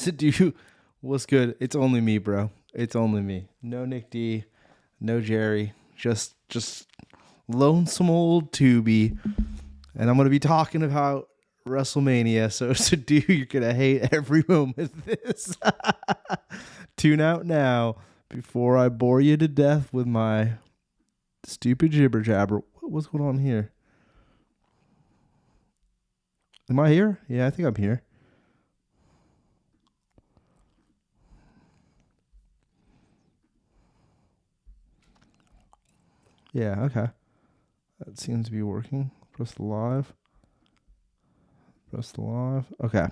Sadu, what's good? It's only me, bro. It's only me. No Nick D, no Jerry. Just lonesome old Tubi. And I'm gonna be talking about WrestleMania. So Sadu, you're gonna hate every moment of this. Tune out now before I bore you to death with my stupid jibber jabber. What's going on here? Am I here? Yeah, I think I'm here. Yeah, okay. That seems to be working. Press the live. Okay.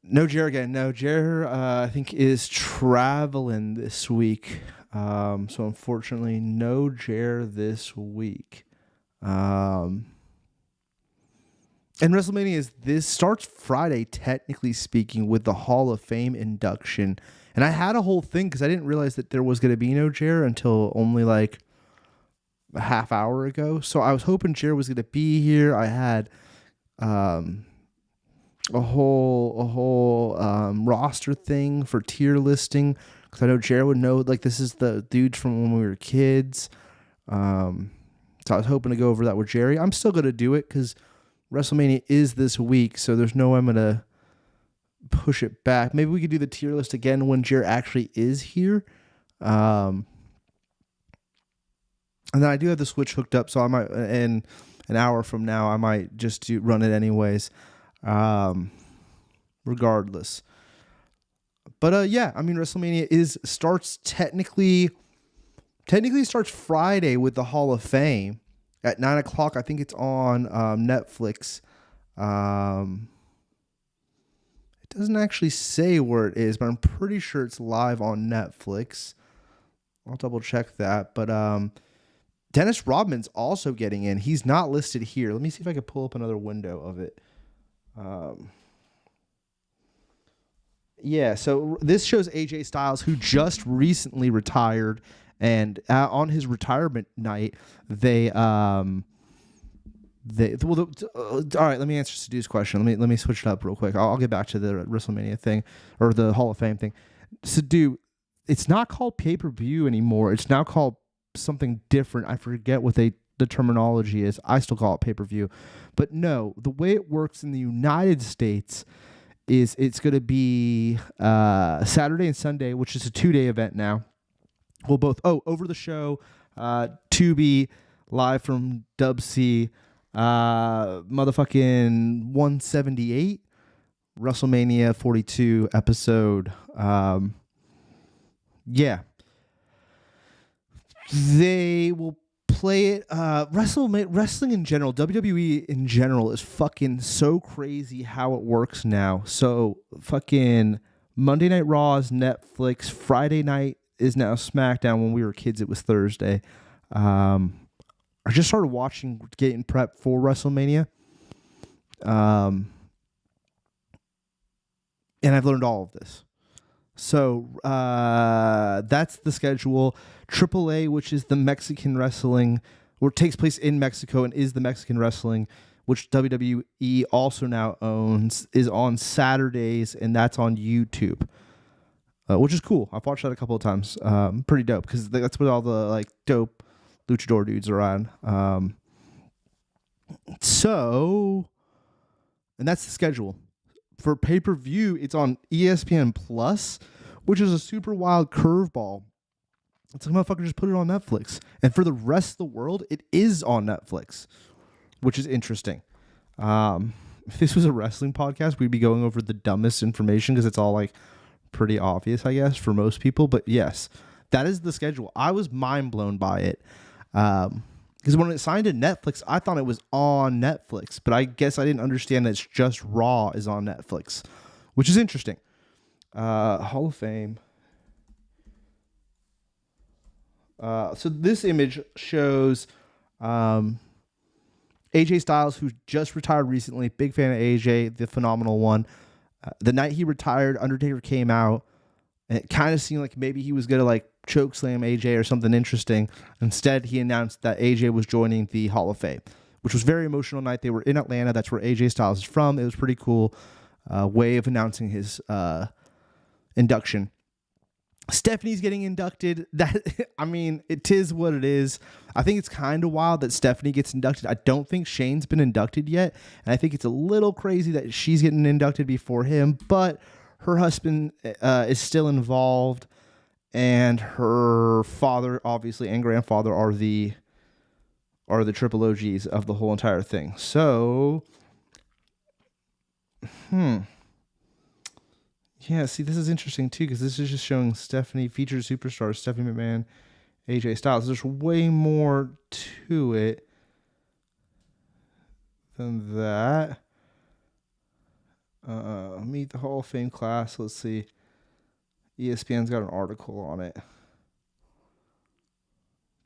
No Jer again. No, Jer, I think, is traveling this week. So unfortunately, no Jer this week. And WrestleMania starts Friday, technically speaking, with the Hall of Fame induction. And I had a whole thing because I didn't realize that there was going to be no Jer until only like a half hour ago. So I was hoping Jer was going to be here. I had a whole roster thing for tier listing because I know Jer would know, like, this is the dudes from when we were kids. So I was hoping to go over that with Jerry. I'm still going to do it because WrestleMania is this week, so there's no way I'm going to push it back. Maybe we could do the tier list again when Jer actually is here. And then I do have the Switch hooked up, so I might, in an hour from now, I might just run it anyways. Regardless. But yeah, I mean, WrestleMania starts technically starts Friday with the Hall of Fame at 9:00. I think it's on Netflix. It doesn't actually say where it is, but I'm pretty sure it's live on Netflix. I'll double check that. But Dennis Rodman's also getting in. He's not listed here. Let me see if I can pull up another window of it. Yeah, so this shows AJ Styles, who just recently retired, and on his retirement night, all right, let me answer Sadu's question. Let me switch it up real quick. I'll get back to the WrestleMania thing or the Hall of Fame thing. Sadu, it's not called pay-per-view anymore. It's now called something different. I forget what the terminology is. I still call it pay-per-view. But no, the way it works in the United States is it's going to be Saturday and Sunday, which is a 2-day event now. We'll both, over the show, Tubi, live from Dub C, motherfucking 178, WrestleMania 42 episode. Yeah. They will play it. Wrestling in general, WWE in general, is fucking so crazy how it works now. So fucking Monday Night Raw is Netflix. Friday night is now SmackDown. When we were kids, it was Thursday. I just started getting prepped for WrestleMania. And I've learned all of this. So that's the schedule. AAA, which is the Mexican wrestling, or takes place in Mexico and is the Mexican wrestling, which WWE also now owns, is on Saturdays, and that's on YouTube, which is cool. I've watched that a couple of times. Pretty dope, because that's what all the like dope luchador dudes are on. And that's the schedule. For pay-per-view, it's on ESPN Plus, which is a super wild curveball. It's like, motherfucker, just put it on Netflix. And for the rest of the world, it is on Netflix, which is interesting. If this was a wrestling podcast, we'd be going over the dumbest information because it's all like pretty obvious, I guess, for most people. But yes, that is the schedule. I was mind blown by it. Because when it signed to Netflix, I thought it was on Netflix, but I guess I didn't understand that it's just Raw is on Netflix, which is interesting. Hall of Fame. So this image shows AJ Styles, who just retired recently. Big fan of AJ, the phenomenal one. The night he retired, Undertaker came out, and it kind of seemed like maybe he was going to like choke slam AJ or something interesting. Instead, he announced that AJ was joining the Hall of Fame, which was a very emotional night. They were in Atlanta. That's where AJ Styles is from. It was pretty cool. way of announcing his induction. Stephanie's getting inducted. That, I mean, it is what it is. I think it's kind of wild that Stephanie gets inducted. I don't think Shane's been inducted yet, and I think it's a little crazy that she's getting inducted before him, but her husband is still involved, and her father, obviously, and grandfather are the triple OGs of the whole entire thing. So, yeah, see, this is interesting, too, because this is just showing Stephanie, featured superstars, Stephanie McMahon, AJ Styles. There's way more to it than that. Meet the Hall of Fame class. Let's see. ESPN's got an article on it.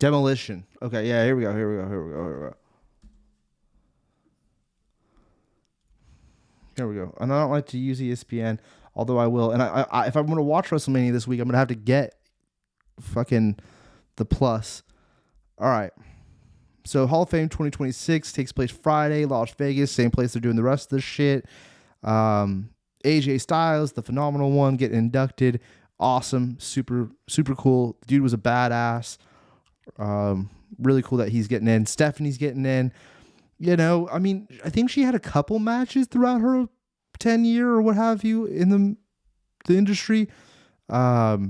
Demolition. Okay, yeah, here we go. Here we go. And I don't like to use ESPN, although I will. And I if I'm going to watch WrestleMania this week, I'm going to have to get fucking the Plus. All right. So Hall of Fame 2026 takes place Friday, Las Vegas, same place they're doing the rest of this shit. AJ Styles, the phenomenal one, getting inducted. Awesome. Super, super cool. The dude was a badass. Really cool that he's getting in. Stephanie's getting in. You know, I mean, I think she had a couple matches throughout her 10-year or what have you in the industry. But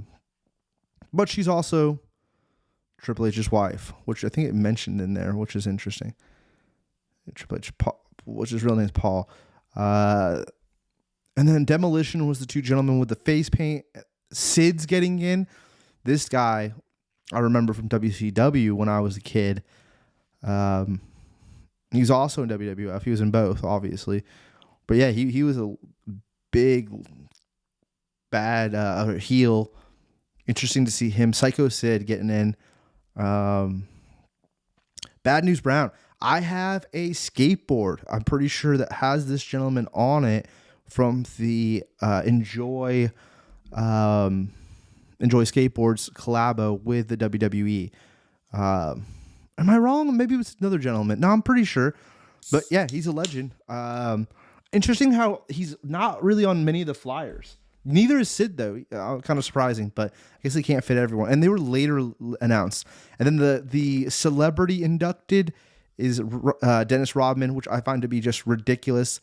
she's also Triple H's wife, which I think it mentioned in there, which is interesting. Triple H, which his real name is Paul. And then Demolition was the two gentlemen with the face paint. Sid's getting in. This guy, I remember from WCW when I was a kid. He's also in WWF. He was in both, obviously. But yeah, he was a big, bad heel. Interesting to see him. Psycho Sid getting in. Bad News Brown. I have a skateboard, I'm pretty sure, that has this gentleman on it from the Enjoy Skateboards collabo with the WWE. Am I wrong? Maybe it was another gentleman. No, I'm pretty sure. But yeah, he's a legend. Interesting how he's not really on many of the flyers. Neither is Sid, though. Kind of surprising, but I guess they can't fit everyone. And they were later announced. And then the celebrity inducted is Dennis Rodman, which I find to be just ridiculous.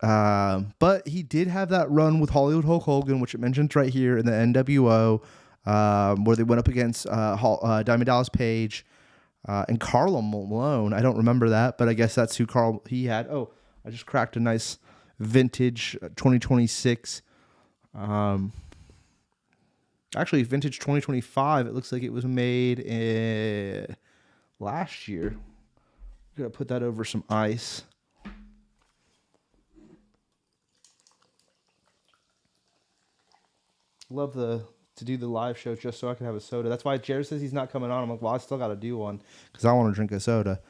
But he did have that run with Hollywood Hulk Hogan, which it mentions right here in the NWO, where they went up against Diamond Dallas Page and Karl Malone. I don't remember that, but I guess that's who he had. Oh, I just cracked a nice vintage 2026. Actually, vintage 2025. It looks like it was made last year. I'm gonna put that over some ice. Love to do the live show just so I can have a soda. That's why Jared says he's not coming on. I'm like, well, I still got to do one because I want to drink a soda.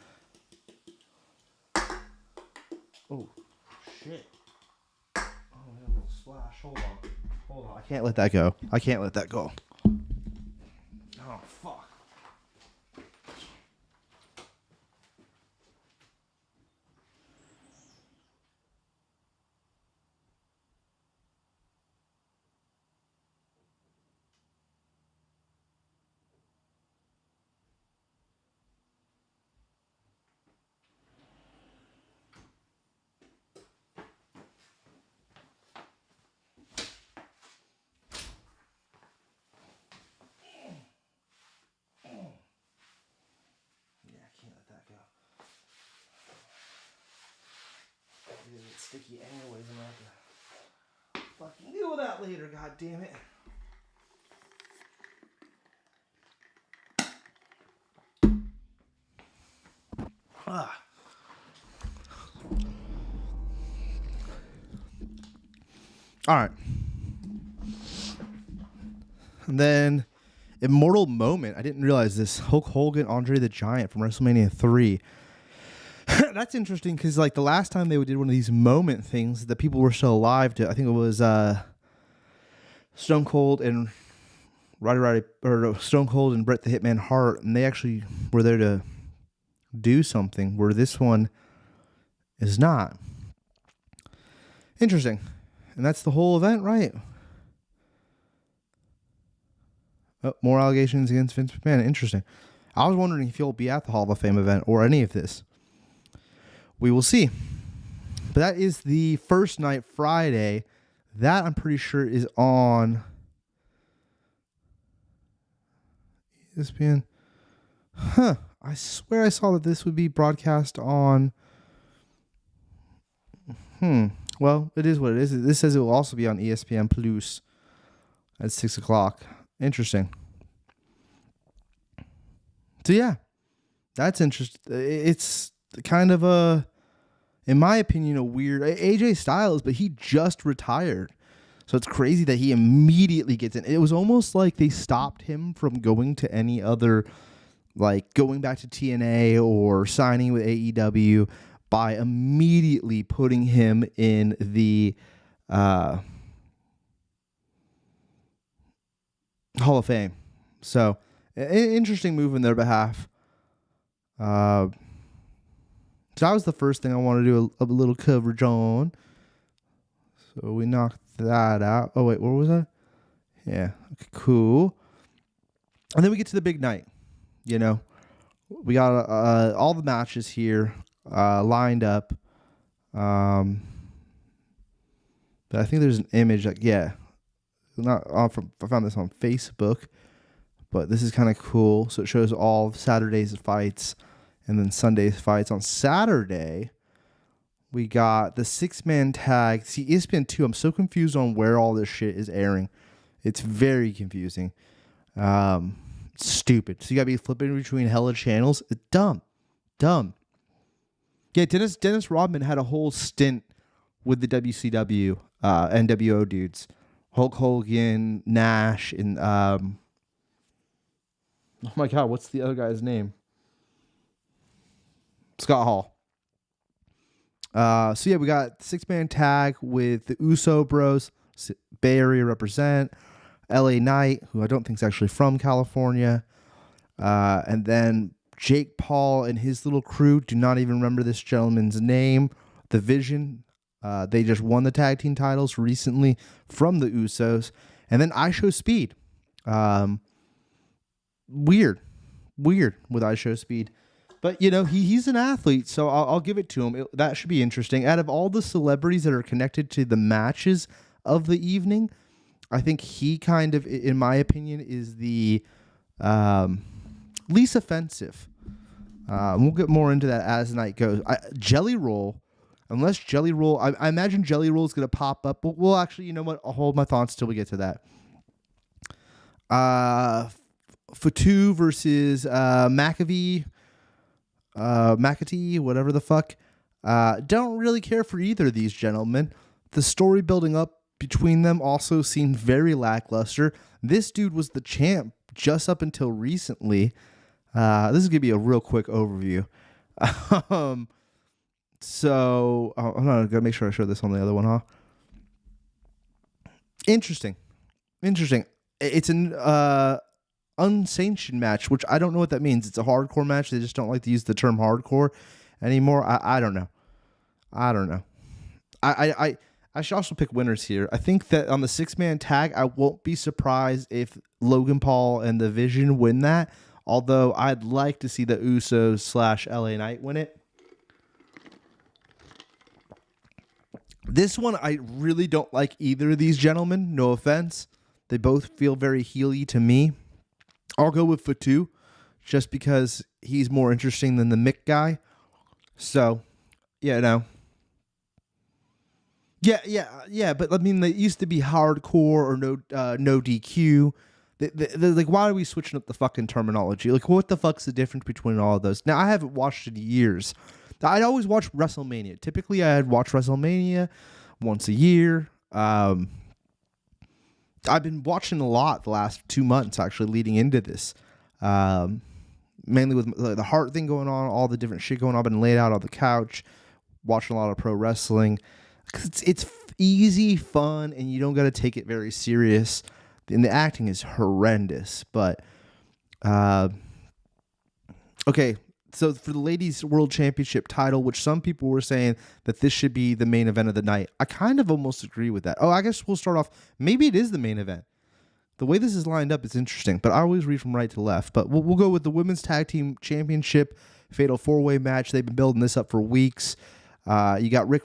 Oh, shit. Oh, I got a little splash. Hold on. I can't let that go. Oh, fuck. Sticky anyways, I'm gonna have to fucking deal with that later, god damn it. Alright. And then Immortal Moment. I didn't realize this. Hulk Hogan, Andre the Giant from WrestleMania 3. That's interesting because, like, the last time they did one of these moment things, the people were still alive. I think it was Stone Cold and Stone Cold and Bret the Hitman Hart, and they actually were there to do something. Where this one is not. Interesting. And that's the whole event, right? Oh, more allegations against Vince McMahon. Interesting. I was wondering if he'll be at the Hall of Fame event or any of this. We will see. But that is the first night, Friday. That I'm pretty sure is on ESPN. I swear I saw that this would be broadcast on. Well, it is what it is. This says it will also be on ESPN Plus at 6 o'clock. Interesting. So yeah, that's interesting. It's kind of in my opinion, a weird AJ Styles, but he just retired. So it's crazy that he immediately gets in. It was almost like they stopped him from going to any other, like going back to TNA or signing with AEW by immediately putting him in the Hall of Fame. So interesting move in their behalf. So that was the first thing I want to do a little coverage on. So we knocked that out. Oh, wait, where was I? Yeah, okay, cool. And then we get to the big night. You know, we got all the matches here lined up. But I think there's an image like, I found this on Facebook, but this is kind of cool. So it shows all of Saturday's fights and then Sunday's fights. On Saturday, we got the 6-man tag. See, ESPN 2, I'm so confused on where all this shit is airing. It's very confusing. Stupid. So you got to be flipping between hella channels. Dumb. Yeah, Dennis Rodman had a whole stint with the WCW, NWO dudes. Hulk Hogan, Nash, and oh my God, what's the other guy's name? Scott Hall. So yeah, we got 6-man tag with the Uso Bros, Bay Area represent, LA Knight, who I don't think is actually from California, and then Jake Paul and his little crew. Do not even remember this gentleman's name. The Vision. They just won the tag team titles recently from the Usos, and then I Show Speed. Weird with I Show Speed. But, you know, he's an athlete, so I'll give it to him. That should be interesting. Out of all the celebrities that are connected to the matches of the evening, I think he kind of, in my opinion, is the least offensive. We'll get more into that as the night goes. Jelly Roll, unless Jelly Roll, I imagine Jelly Roll is going to pop up. But we'll actually, you know what, I'll hold my thoughts till we get to that. Fatu versus McAtee, whatever the fuck. Don't really care for either of these gentlemen. The story building up between them also seemed very lackluster. This dude was the champ just up until recently. This is going to be a real quick overview. So, I'm going to make sure I show this on the other one, huh? Interesting. It's an unsanctioned match, which I don't know what that means. It's a hardcore match. They just don't like to use the term hardcore anymore. I don't know. I should also pick winners here. I think that on the 6-man tag, I won't be surprised if Logan Paul and the Vision win that. Although I'd like to see the Usos / LA Knight win it. This one, I really don't like either of these gentlemen. No offense. They both feel very heely to me. I'll go with Fatu just because he's more interesting than the Mick guy. So, yeah, no. Yeah, but I mean, they used to be hardcore or no DQ. Like, why are we switching up the fucking terminology? Like, what the fuck's the difference between all of those? Now, I haven't watched it in years. I'd always watch WrestleMania. Typically, I'd watch WrestleMania once a year. I've been watching a lot the last 2 months, actually, leading into this. Mainly with the heart thing going on, all the different shit going on. I've been laid out on the couch, watching a lot of pro wrestling. Cause it's easy, fun, and you don't got to take it very serious. And the acting is horrendous. But, okay, So for the ladies world championship title, which some people were saying that this should be the main event of the night, I kind of almost agree with that. Oh, I guess we'll start off. Maybe it is the main event. The way this is lined up is interesting, but I always read from right to left. But we'll go with the women's tag team championship fatal 4-way match. They've been building this up for weeks. You got Ric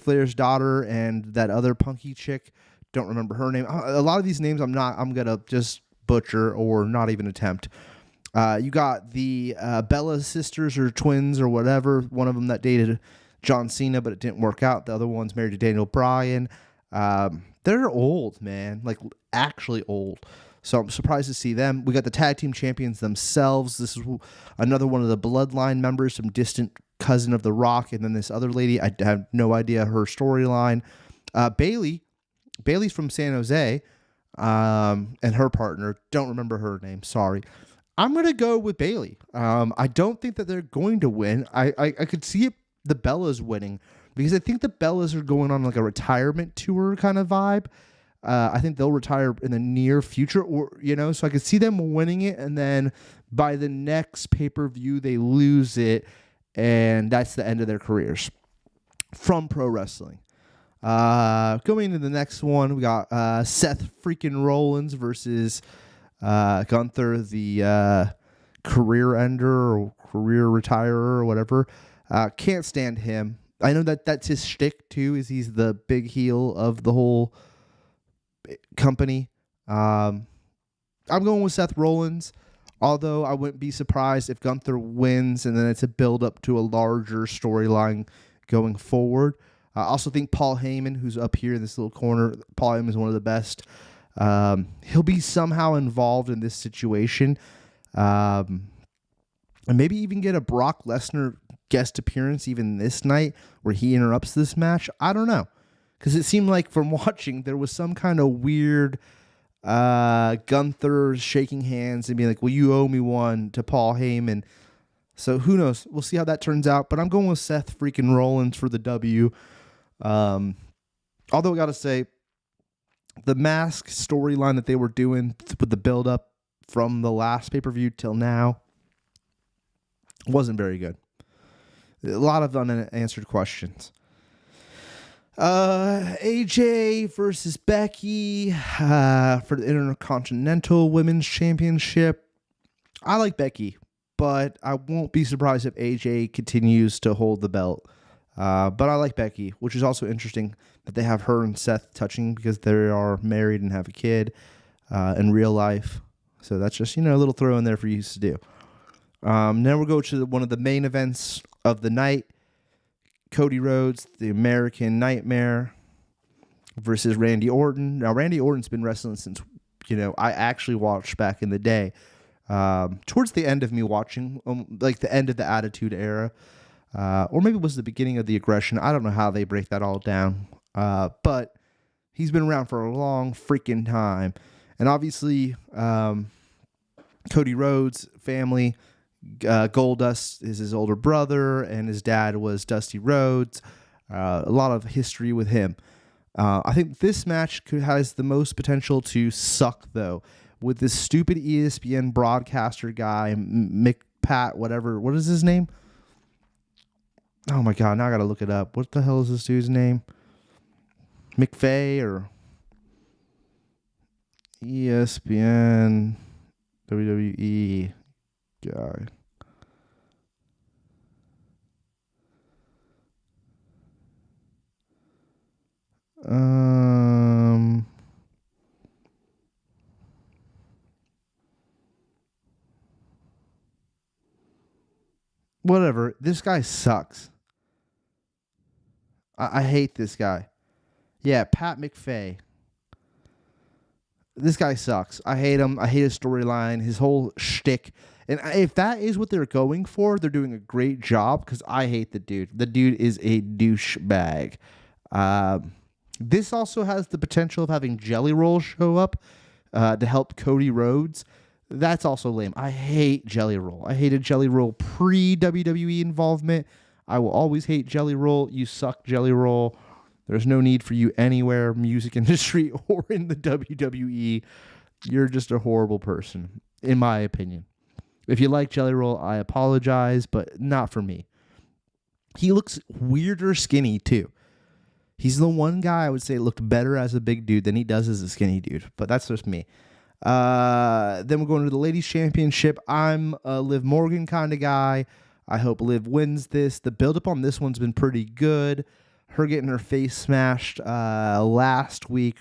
Flair's daughter and that other punky chick. Don't remember her name. A lot of these names I'm gonna just butcher or not even attempt. You got the Bella sisters or twins or whatever. One of them that dated John Cena, but it didn't work out. The other one's married to Daniel Bryan. They're old, man, like actually old. So I'm surprised to see them. We got the tag team champions themselves. This is another one of the Bloodline members, some distant cousin of The Rock, and then this other lady. I have no idea her storyline. Bailey's from San Jose, and her partner. Don't remember her name. Sorry. I'm gonna go with Bailey. I don't think that they're going to win. I could see it, the Bellas winning, because I think the Bellas are going on like a retirement tour kind of vibe. I think they'll retire in the near future, or so I could see them winning it, and then by the next pay-per-view they lose it, and that's the end of their careers from pro wrestling. Going into the next one, we got Seth freaking Rollins versus Gunther, the career ender or career retirer or whatever. Can't stand him. I know that's his shtick too, is he's the big heel of the whole company. I'm going with Seth Rollins, although I wouldn't be surprised if Gunther wins and then it's a build up to a larger storyline going forward. I also think Paul Heyman, who's up here in this little corner, Paul Heyman is one of the best. He'll be somehow involved in this situation. And maybe even get a Brock Lesnar guest appearance even this night where he interrupts this match. I don't know. Because it seemed like from watching, there was some kind of weird Gunther shaking hands and being like, well, you owe me one to Paul Heyman. So who knows? We'll see how that turns out. But I'm going with Seth freaking Rollins for the W. Although I got to say, the mask storyline that they were doing with the build-up from the last pay-per-view till now wasn't very good. A lot of unanswered questions. AJ versus Becky for the Intercontinental Women's Championship. I like Becky, but I won't be surprised if AJ continues to hold the belt. But I like Becky, which is also interesting that they have her and Seth touching because they are married and have a kid in real life. So that's just, a little throw in there for you to do. Now we'll go to one of the main events of the night. Cody Rhodes, the American Nightmare, versus Randy Orton. Now, Randy Orton's been wrestling since, I actually watched back in the day. Towards the end of me watching, like the end of the Attitude Era. Or maybe it was the beginning of the Aggression. I don't know how they break that all down. But he's been around for a long freaking time. And obviously, Cody Rhodes' family, Goldust is his older brother, and his dad was Dusty Rhodes. A lot of history with him. I think this match has the most potential to suck, though, with this stupid ESPN broadcaster guy, McPat, whatever. What is his name? Oh, my God. Now I got to look it up. What the hell is this dude's name? McVay or ESPN WWE guy. Whatever. This guy sucks. I hate this guy. Yeah, Pat McVay. This guy sucks. I hate him. I hate his storyline, his whole shtick. And if that is what they're going for, they're doing a great job because I hate the dude. The dude is a douchebag. This also has the potential of having Jelly Roll show up to help Cody Rhodes. That's also lame. I hate Jelly Roll. I hated Jelly Roll pre-WWE involvement. I will always hate Jelly Roll. You suck, Jelly Roll. There's no need for you anywhere, music industry or in the WWE. You're just a horrible person, in my opinion. If you like Jelly Roll, I apologize, but not for me. He looks weirder skinny, too. He's the one guy I would say looked better as a big dude than he does as a skinny dude, but that's just me. Then we're going to the Ladies Championship. I'm a Liv Morgan kind of guy. I hope Liv wins this. The build-up on this one's been pretty good. Her getting her face smashed last week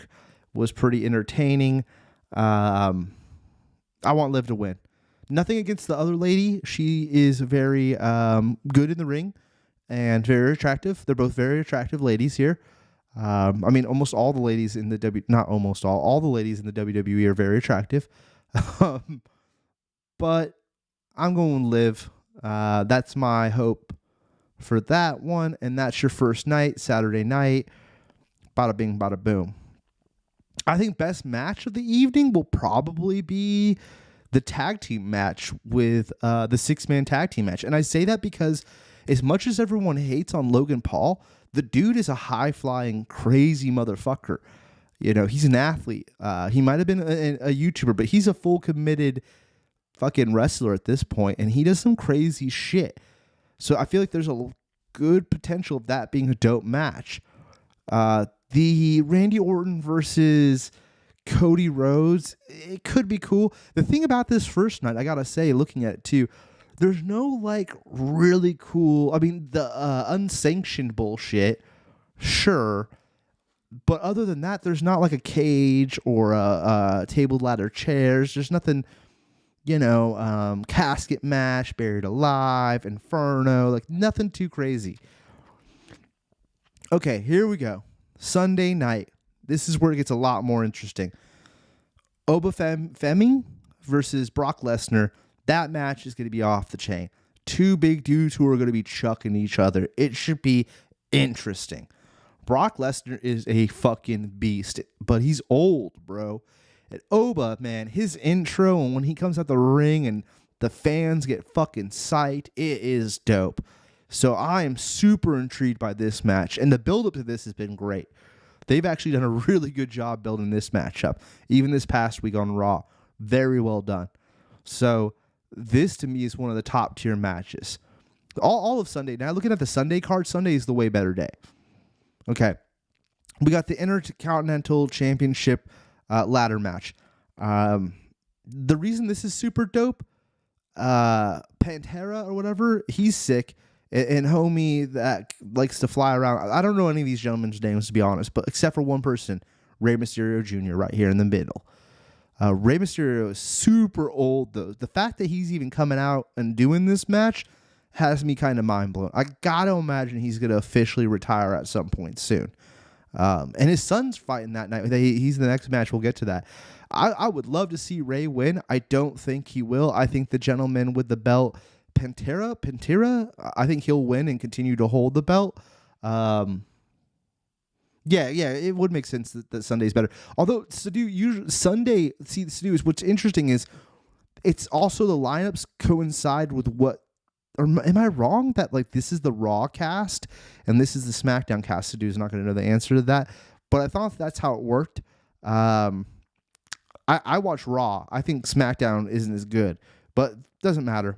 was pretty entertaining. I want Liv to win. Nothing against the other lady. She is very good in the ring and very attractive. They're both very attractive ladies here. I mean, almost all the ladies in the not almost all the ladies in the WWE are very attractive. But I'm going Liv. That's my hope for that one. And that's your first night, Saturday night. Bada bing, bada boom. I think best match of the evening will probably be the tag team match with the 6-man tag team match. And I say that because as much as everyone hates on Logan Paul, the dude is a high-flying, crazy motherfucker. You know, he's an athlete. He might have been a YouTuber, but he's a full committed fucking wrestler at this point, and he does some crazy shit. So I feel like there's a good potential of that being a dope match. The Randy Orton versus Cody Rhodes, it could be cool. The thing about this first night, I gotta say, looking at it too, there's no like really cool, I mean, the unsanctioned bullshit, sure. But other than that, there's not like a cage or a table, ladder, chairs. There's nothing, you know, casket match, buried alive, inferno, like nothing too crazy. Okay, here we go. Sunday night. This is where it gets a lot more interesting. Femi versus Brock Lesnar. That match is going to be off the chain. Two big dudes who are going to be chucking each other. It should be interesting. Brock Lesnar is a fucking beast, but he's old, bro. And Oba, man, his intro and when he comes out the ring and the fans get fucking psyched, it is dope. So I am super intrigued by this match, and the build-up to this has been great. They've actually done a really good job building this matchup, even this past week on Raw. Very well done. So this, to me, is one of the top-tier matches. All of Sunday. Now, looking at the Sunday card, Sunday is the way better day. Okay. We got the Intercontinental Championship ladder match. The reason this is super dope, Pantera or whatever, he's sick. And homie that likes to fly around. I don't know any of these gentlemen's names, to be honest, but except for one person, Rey Mysterio Jr. right here in the middle. Rey Mysterio is super old, though. The fact that he's even coming out and doing this match has me kind of mind blown. I gotta imagine he's gonna officially retire at some point soon. And his son's fighting that night. He's in the next match. We'll get to that. I would love to see Rey win. I don't think he will. I think the gentleman with the belt, Pantera, I think he'll win and continue to hold the belt. Yeah, it would make sense that Sunday's better. Although Sunday, is what's interesting is it's also the lineups coincide with what, or am I wrong that like this is the Raw cast and this is the SmackDown cast? Sadu is not going to know the answer to that, but I thought that's how it worked. I watch Raw. I think SmackDown isn't as good, but doesn't matter.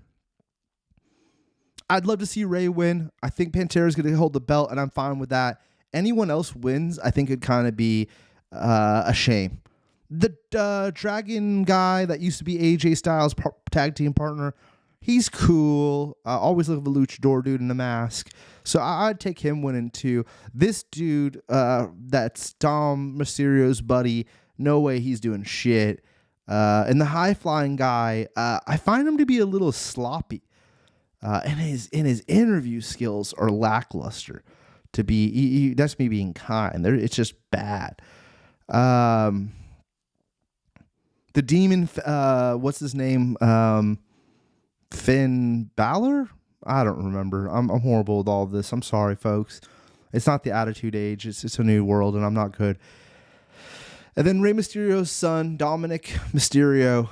I'd love to see Rey win. I think Pantera's going to hold the belt, and I'm fine with that. Anyone else wins, I think it'd kind of be a shame. The Dragon guy that used to be AJ Styles' tag team partner, he's cool. Always look at the luchador dude in the mask. So I'd take him winning too. This dude, that's Dom Mysterio's buddy, no way he's doing shit. And the high-flying guy, I find him to be a little sloppy. And his interview skills are lackluster. To be, that's me being kind. It's just bad. The demon, what's his name? Finn Balor? I don't remember. I'm horrible with all of this. I'm sorry, folks. It's not the Attitude Age. It's a new world, and I'm not good. And then Rey Mysterio's son, Dominic Mysterio.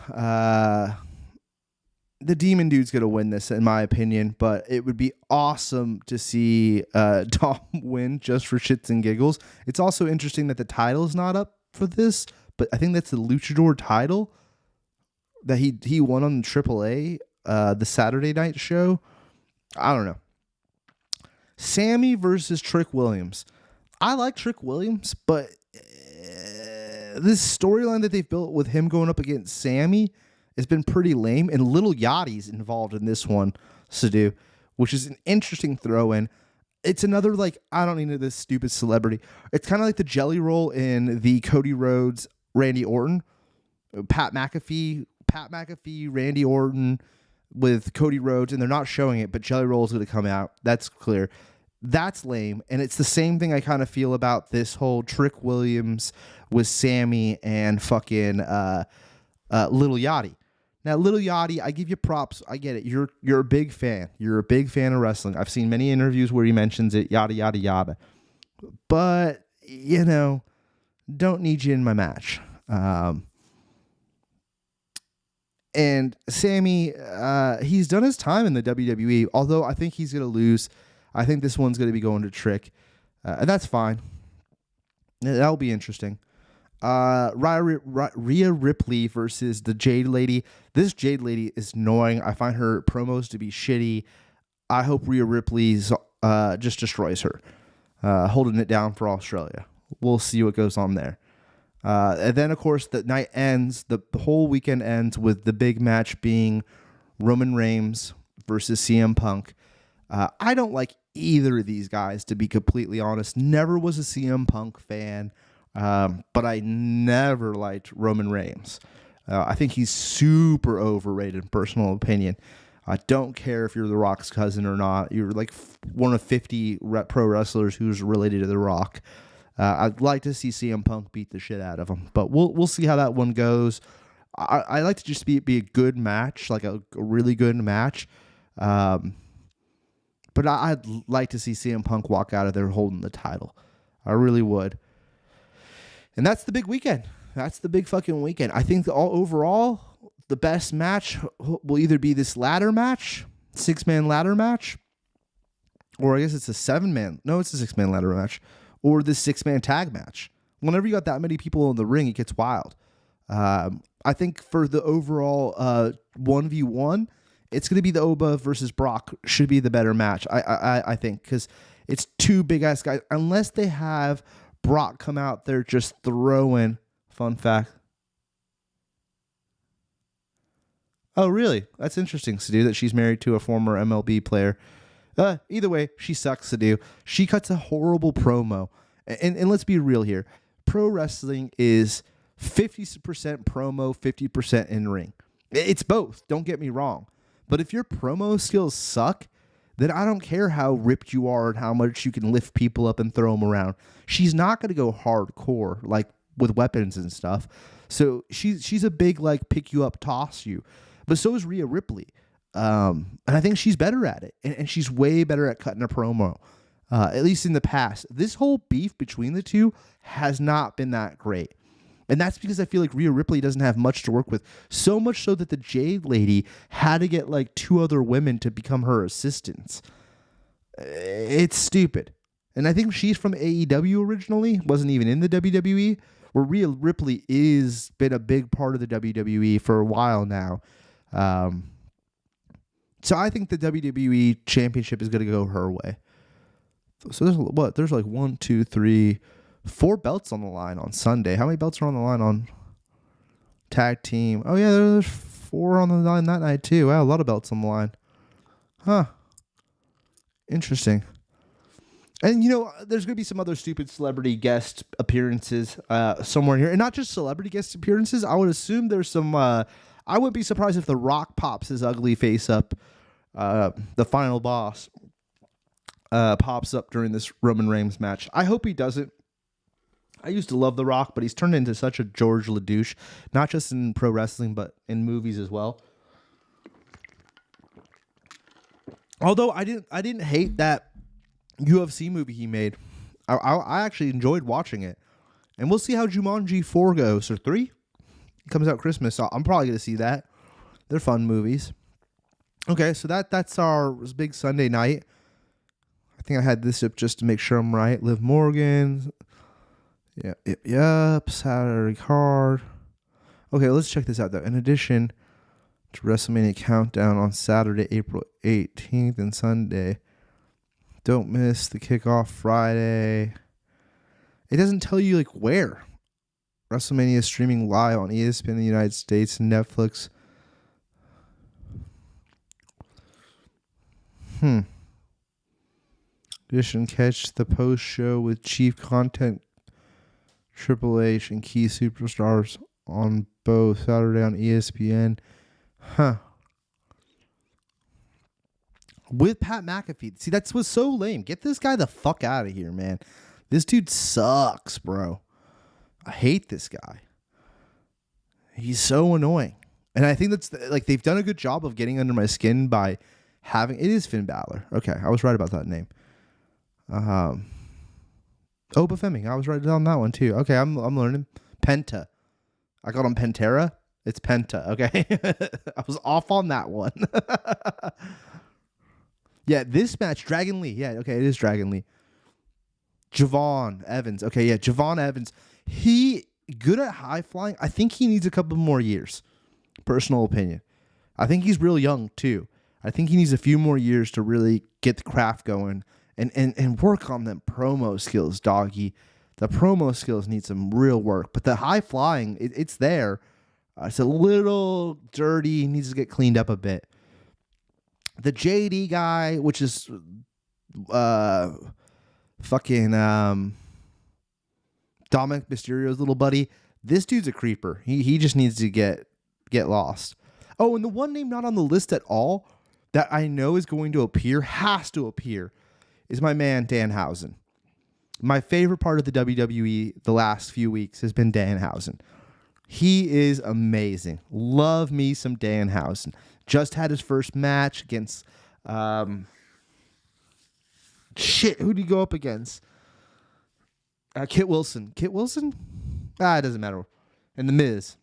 The demon dude's going to win this, in my opinion, but it would be awesome to see Dom win just for shits and giggles. It's also interesting that the title's not up for this, but I think that's the luchador title that he won on the AAA. the Saturday night show. I don't know. Sammy versus Trick Williams. I like Trick Williams, but this storyline that they've built with him going up against Sammy has been pretty lame. And Little Yachty's involved in this one, Sadu, which is an interesting throw-in. It's another, like, I don't need this stupid celebrity. It's kind of like the Jelly Roll in the Cody Rhodes, Randy Orton. Pat McAfee, Randy Orton with Cody Rhodes, and they're not showing it, but Jelly Roll is going to come out. That's clear. That's lame. And it's the same thing I kind of feel about this whole Trick Williams with Sammy and fucking Little Yachty. Now, Little Yachty, I give you props. I get it. You're a big fan. You're a big fan of wrestling. I've seen many interviews where he mentions it, yada, yada, yada. But, you know, don't need you in my match. And Sammy, he's done his time in the WWE, although I think he's going to lose. I think this one's going to be going to Trick. And that's fine. That'll be interesting. Rhea Ripley versus the Jade Lady. This Jade Lady is annoying. I find her promos to be shitty. I hope Rhea Ripley's just destroys her, holding it down for Australia. We'll see what goes on there. And then, of course, the night ends. The whole weekend ends with the big match being Roman Reigns versus CM Punk. I don't like either of these guys, to be completely honest. Never was a CM Punk fan. But I never liked Roman Reigns. I think he's super overrated, in personal opinion. I don't care if you're The Rock's cousin or not. You're like one of 50 pro wrestlers who's related to The Rock. I'd like to see CM Punk beat the shit out of him, but we'll see how that one goes. I like to just be a good match, like a really good match. But I'd like to see CM Punk walk out of there holding the title. I really would. And that's the big weekend. That's the big fucking weekend. I think overall, the best match will either be this ladder match, 6-man ladder match, or I guess it's a 7-man. No, it's a 6-man ladder match, or this 6-man tag match. Whenever you got that many people in the ring, it gets wild. I think for the overall 1v1, it's going to be the Oba versus Brock should be the better match. I think, because it's two big ass guys. Unless they have Brock come out there just throwing. Fun fact. Oh, really? That's interesting, Sadu, that she's married to a former MLB player. Either way, she sucks, Sadu. She cuts a horrible promo. And let's be real here. Pro wrestling is 50% promo, 50% in ring. It's both. Don't get me wrong. But if your promo skills suck, then I don't care how ripped you are and how much you can lift people up and throw them around. She's not going to go hardcore, like with weapons and stuff. So she's a big, like, pick you up, toss you. But so is Rhea Ripley. And I think she's better at it. And she's way better at cutting a promo, at least in the past. This whole beef between the two has not been that great. And that's because I feel like Rhea Ripley doesn't have much to work with. So much so that the Jade Lady had to get like 2 other women to become her assistants. It's stupid. And I think she's from AEW originally, wasn't even in the WWE, where Rhea Ripley is been a big part of the WWE for a while now. So I think the WWE Championship is going to go her way. So there's like 1, 2, 3, 4 belts on the line on Sunday. How many belts are on the line on tag team? Oh, yeah, there's 4 on the line that night, too. Wow, a lot of belts on the line. Huh. Interesting. And, you know, there's going to be some other stupid celebrity guest appearances somewhere here. And not just celebrity guest appearances. I would assume there's some... I wouldn't be surprised if The Rock pops his ugly face up. The final boss pops up during this Roman Reigns match. I hope he doesn't. I used to love The Rock, but he's turned into such a George LaDouche, not just in pro wrestling, but in movies as well. Although I didn't hate that UFC movie he made. I actually enjoyed watching it. And we'll see how Jumanji 4 goes, or 3. It comes out Christmas, so I'm probably going to see that. They're fun movies. Okay, so that's our big Sunday night. I think I had this up just to make sure I'm right. Liv Morgan... Yep. Saturday card. Okay, let's check this out, though. In addition, to WrestleMania Countdown on Saturday, April 18th and Sunday. Don't miss the kickoff Friday. It doesn't tell you like where. WrestleMania is streaming live on ESPN in the United States and Netflix. Edition catch the post show with chief content Triple H and key superstars on both Saturday on ESPN. With Pat McAfee. See, that's what's so lame. Get this guy the fuck out of here, man. This dude sucks, bro. I hate this guy. He's so annoying. And I think that's like they've done a good job of getting under my skin by having... It is Finn Balor. Okay, I was right about that name. Obafemi. I was right on that one too. Okay, I'm learning. Penta. I got on Pantera. It's Penta. Okay, I was off on that one. Yeah, this match, Dragon Lee. Yeah, okay, it is Dragon Lee. Javon Evans. Okay, yeah, Javon Evans. He good at high flying. I think he needs a couple more years. Personal opinion. I think he's real young too. I think he needs a few more years to really get the craft going and work on them promo skills, doggy. The promo skills need some real work, but the high flying, it's there. It's a little dirty. Needs to get cleaned up a bit. The JD guy, which is fucking Dominic Mysterio's little buddy. This dude's a creeper. He just needs to get lost. Oh, and the one name not on the list at all that I know is going to appear, has to appear, is my man Danhausen. My favorite part of the WWE the last few weeks has been Danhausen. He is amazing. Love me some Danhausen. Just had his first match against... who did he go up against? Kit Wilson. Kit Wilson? It doesn't matter. And The Miz.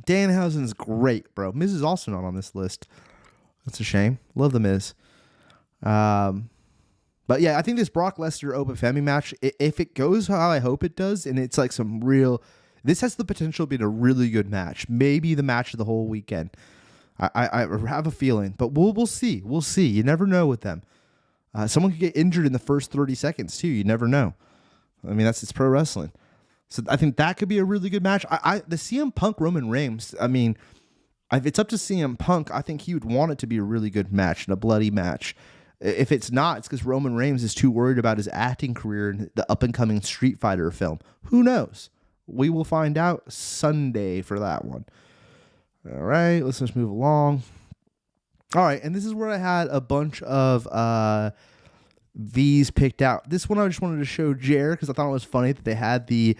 Danhausen's great, bro. Miz is also not on this list. That's a shame. Love The Miz. But yeah, I think this Brock Lesnar Obafemi match, if it goes how I hope it does, and it's like some real... This has the potential to be a really good match. Maybe the match of the whole weekend. I have a feeling, but we'll see. We'll see. You never know with them. Someone could get injured in the first 30 seconds too. You never know. I mean, it's pro wrestling. So I think that could be a really good match. The CM Punk Roman Reigns. I mean, if it's up to CM Punk, I think he would want it to be a really good match and a bloody match. If it's not, it's because Roman Reigns is too worried about his acting career in the up and coming Street Fighter film. Who knows? We will find out Sunday for that one. All right, let's just move along. All right, and this is where I had a bunch of these picked out. This one I just wanted to show Jer because I thought it was funny that they had the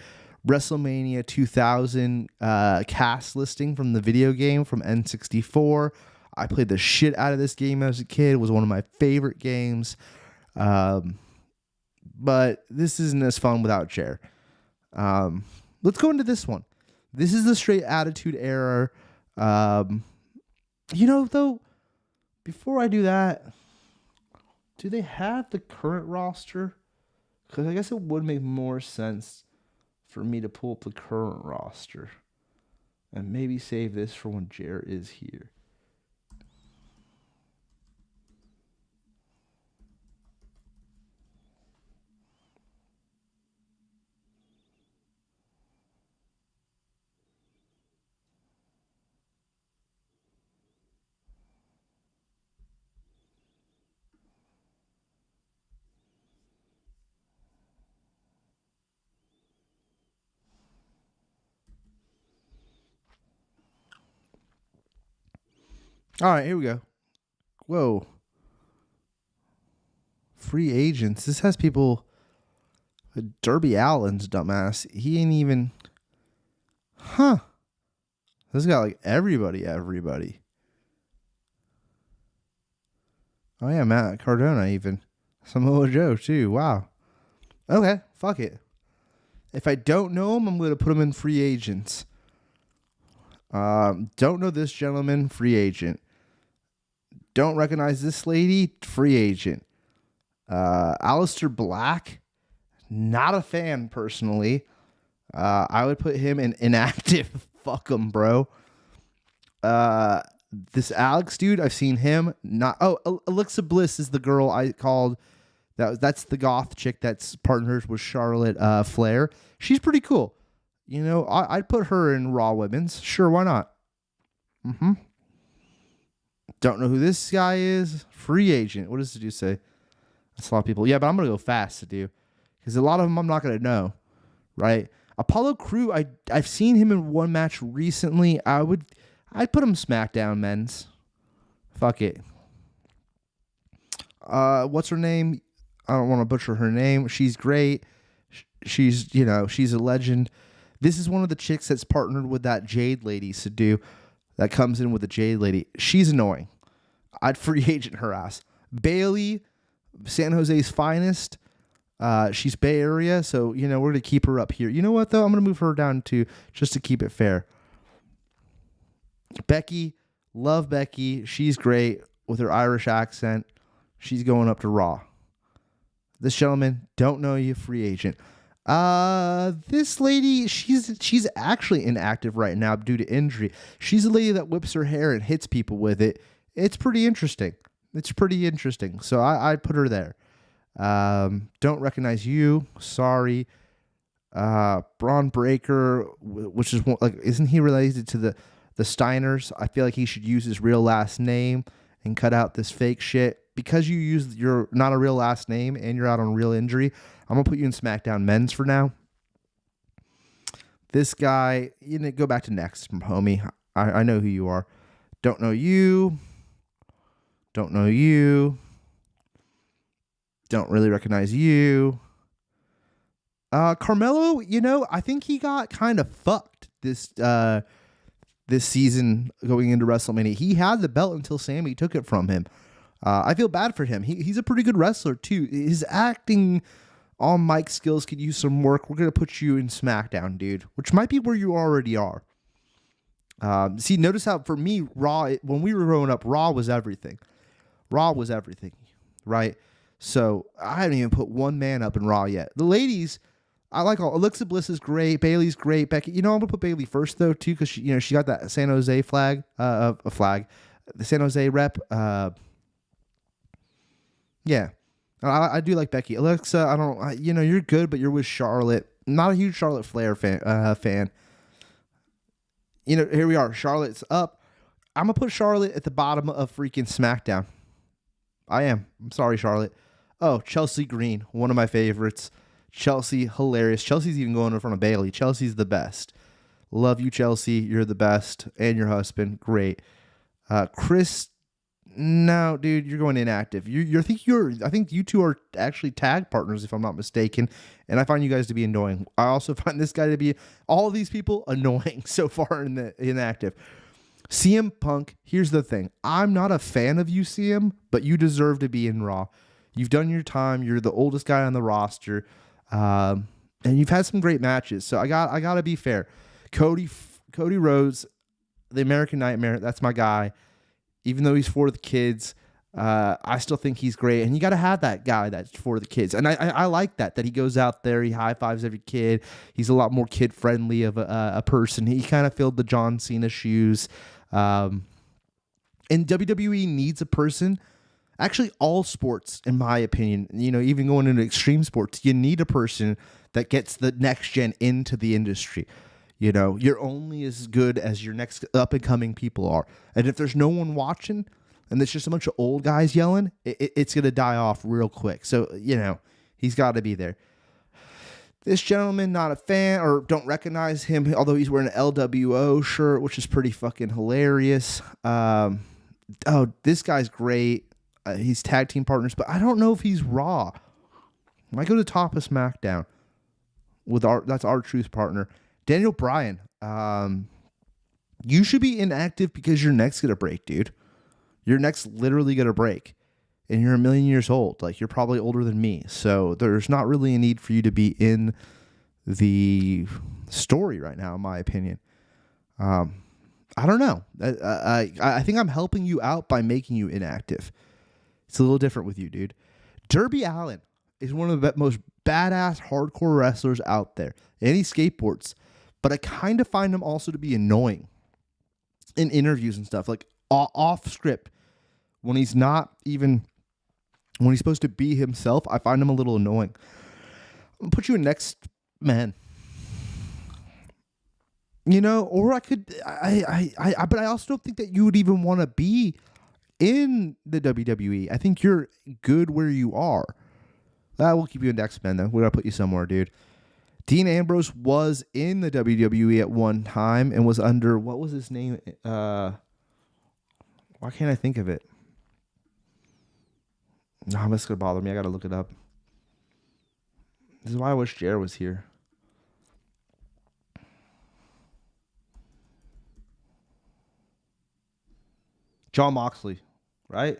WrestleMania 2000 cast listing from the video game from N64. I played the shit out of this game as a kid. It was one of my favorite games. But this isn't as fun without Jer. Let's go into this one. This is the straight Attitude Era. Though, before I do that, do they have the current roster? Because I guess it would make more sense for me to pull up the current roster and maybe save this for when Jer is here. All right, here we go. Whoa. Free agents. This has people... Darby Allin's dumbass. He ain't even... Huh. This got like everybody. Oh yeah, Matt Cardona even. Samoa Joe too. Wow. Okay, fuck it. If I don't know him, I'm going to put him in free agents. Don't know this gentleman, free agent. Don't recognize this lady, free agent. Aleister Black, not a fan personally. I would put him in inactive. Fuck him, bro. This Alex dude, I've seen him. Alexa Bliss is the girl I called. That's the goth chick that's partners with Charlotte Flair. She's pretty cool. You know, I'd put her in Raw Women's. Sure, why not? Don't know who this guy is. Free agent. What does the dude say? That's a lot of people. Yeah, but I'm going to go fast to do. Because a lot of them I'm not going to know. Right? Apollo Crew, I've seen him in one match recently. I'd put him SmackDown men's. Fuck it. What's her name? I don't want to butcher her name. She's great. She's a legend. This is one of the chicks that's partnered with that Jade lady, Sadu, that comes in with the Jade lady. She's annoying. I'd free agent her ass. Bailey, San Jose's finest. She's Bay Area, so, we're going to keep her up here. You know what, though? I'm going to move her down to just to keep it fair. Becky, love Becky. She's great with her Irish accent. She's going up to Raw. This gentleman, don't know you, free agent. This lady, she's actually inactive right now due to injury. She's a lady that whips her hair and hits people with it. It's pretty interesting. So I'd put her there. Don't recognize you. Sorry. Braun Breaker, which is isn't he related to the Steiners? I feel like he should use his real last name and cut out this fake shit. Because you use your not a real last name and you're out on real injury, I'm going to put you in SmackDown men's for now. This guy, go back to next, homie. I know who you are. Don't know you. Don't know you. Don't really recognize you. Carmelo, I think he got kind of fucked this season going into WrestleMania. He had the belt until Sammy took it from him. I feel bad for him. He's a pretty good wrestler, too. His acting on mic skills could use some work. We're going to put you in SmackDown, dude, which might be where you already are. Notice how, for me, Raw, when we were growing up, Raw was everything. Right? So I haven't even put one man up in Raw yet. The ladies, I like all. Alexa Bliss is great. Bailey's great. Becky, I'm going to put Bailey first, though, too, because she got that San Jose flag. The San Jose rep. Yeah, I do like Becky. Alexa, you're good, but you're with Charlotte. Not a huge Charlotte Flair fan. Here we are. Charlotte's up. I'm going to put Charlotte at the bottom of freaking SmackDown. I am. I'm sorry, Charlotte. Oh, Chelsea Green, one of my favorites. Chelsea, hilarious. Chelsea's even going in front of Bailey. Chelsea's the best. Love you, Chelsea. You're the best. And your husband. Great. Chris... No, dude, you're going inactive. I think you two are actually tag partners, if I'm not mistaken, and I find you guys to be annoying. I also find this guy to be, all of these people, annoying so far in the inactive. CM Punk, here's the thing. I'm not a fan of you, CM, but you deserve to be in Raw. You've done your time. You're the oldest guy on the roster, and you've had some great matches. So I got to be fair. Cody Rhodes, the American Nightmare, that's my guy. Even though he's for the kids, I still think he's great. And you got to have that guy that's for the kids. And I like that he goes out there, he high-fives every kid. He's a lot more kid-friendly of a person. He kind of filled the John Cena shoes. And WWE needs a person. Actually, all sports, in my opinion, even going into extreme sports, you need a person that gets the next gen into the industry. You're only as good as your next up-and-coming people are. And if there's no one watching and it's just a bunch of old guys yelling, it's going to die off real quick. So, he's got to be there. This gentleman, not a fan or don't recognize him, although he's wearing an LWO shirt, which is pretty fucking hilarious. This guy's great. He's tag team partners, but I don't know if he's Raw. Might go to top of SmackDown. That's our truth partner. Daniel Bryan, you should be inactive because your neck's going to break, dude. Your neck's literally going to break. And you're 1,000,000 years old. Like, you're probably older than me. So there's not really a need for you to be in the story right now, in my opinion. I don't know. I think I'm helping you out by making you inactive. It's a little different with you, dude. Darby Allin is one of the most badass hardcore wrestlers out there. And he skateboards. But I kind of find him also to be annoying in interviews and stuff. Like, off script, when he's supposed to be himself, I find him a little annoying. I'm gonna put you in next man. You know, or I could, but I also don't think that you would even want to be in the WWE. I think you're good where you are. That will keep you in next man, though. We're gonna put you somewhere, dude. Dean Ambrose was in the WWE at one time and was under, what was his name? Why can't I think of it? No, this is gonna bother me. I gotta look it up. This is why I wish Jared was here. John Moxley, right?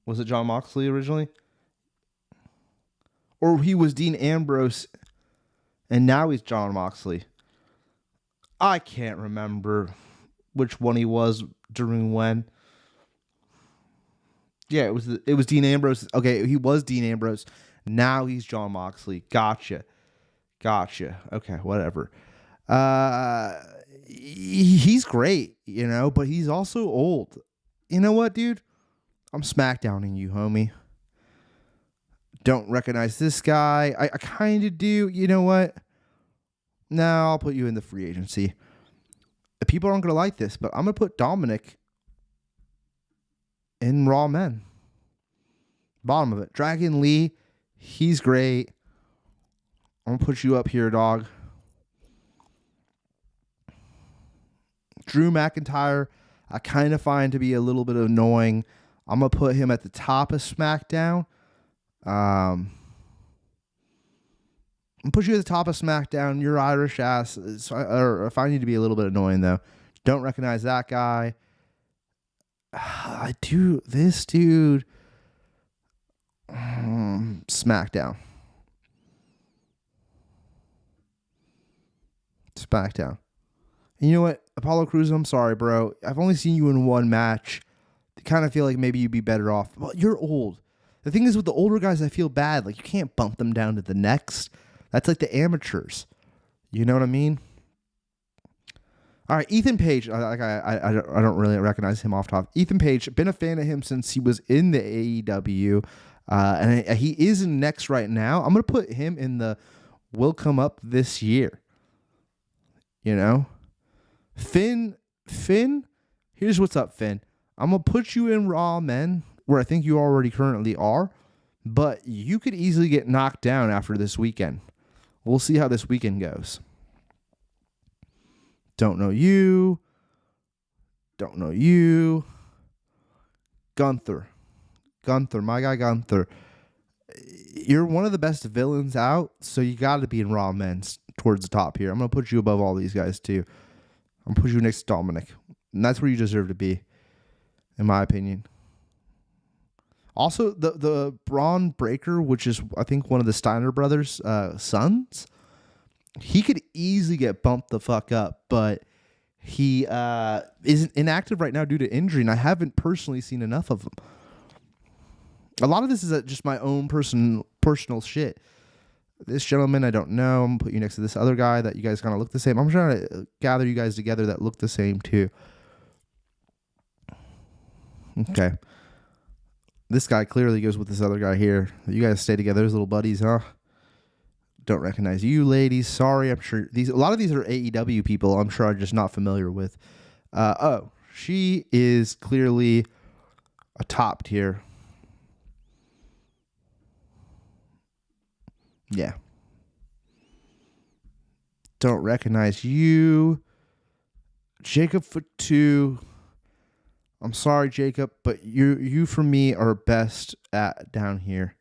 Was it John Moxley originally? Or he was Dean Ambrose and now he's John Moxley. I can't remember which one he was during when. Yeah, it was Dean Ambrose. Okay, he was Dean Ambrose. Now he's John Moxley. Gotcha. Okay, whatever. He's great, you know, but he's also old. You know what, dude? I'm smackdowning you, homie. Don't recognize this guy. I kind of do. You know what? No, I'll put you in the free agency. People aren't going to like this, but I'm going to put Dominic in Raw Men. Bottom of it. Dragon Lee, he's great. I'm going to put you up here, dog. Drew McIntyre, I kind of find to be a little bit annoying. I'm going to put him at the top of SmackDown. I'm going to put you at the top of SmackDown. You're Irish ass. I find you to be a little bit annoying, though. Don't recognize that guy. I do. This dude. SmackDown. And you know what? Apollo Crews, I'm sorry, bro. I've only seen you in one match. I kind of feel like maybe you'd be better off. Well, you're old. The thing is with the older guys, I feel bad. Like, you can't bump them down to the next. That's like the amateurs. You know what I mean? All right, Ethan Page. I don't really recognize him off top. Ethan Page, been a fan of him since he was in the AEW. And he is in next right now. I'm going to put him in the will come up this year. You know? Finn, here's what's up, Finn. I'm going to put you in Raw Men, where I think you already currently are, but you could easily get knocked down after this weekend. We'll see how this weekend goes. Don't know you. Gunther, my guy Gunther. You're one of the best villains out, so you got to be in Raw Men towards the top here. I'm going to put you above all these guys, too. I'm going to put you next to Dominic. And that's where you deserve to be, in my opinion. Also, the Braun Breaker, which is, I think, one of the Steiner brothers' sons, he could easily get bumped the fuck up, but he is inactive right now due to injury, and I haven't personally seen enough of him. A lot of this is just my own personal shit. This gentleman, I don't know. I'm going to put you next to this other guy that you guys kind of look the same. I'm trying to gather you guys together that look the same, too. Okay. This guy clearly goes with this other guy here. You guys stay together as little buddies, huh? Don't recognize you, ladies. Sorry, I'm sure a lot of these are AEW people. I'm sure I'm just not familiar with. She is clearly a top tier. Yeah. Don't recognize you. Jacob Fatu. I'm sorry, Jacob, but you for me are best at down here.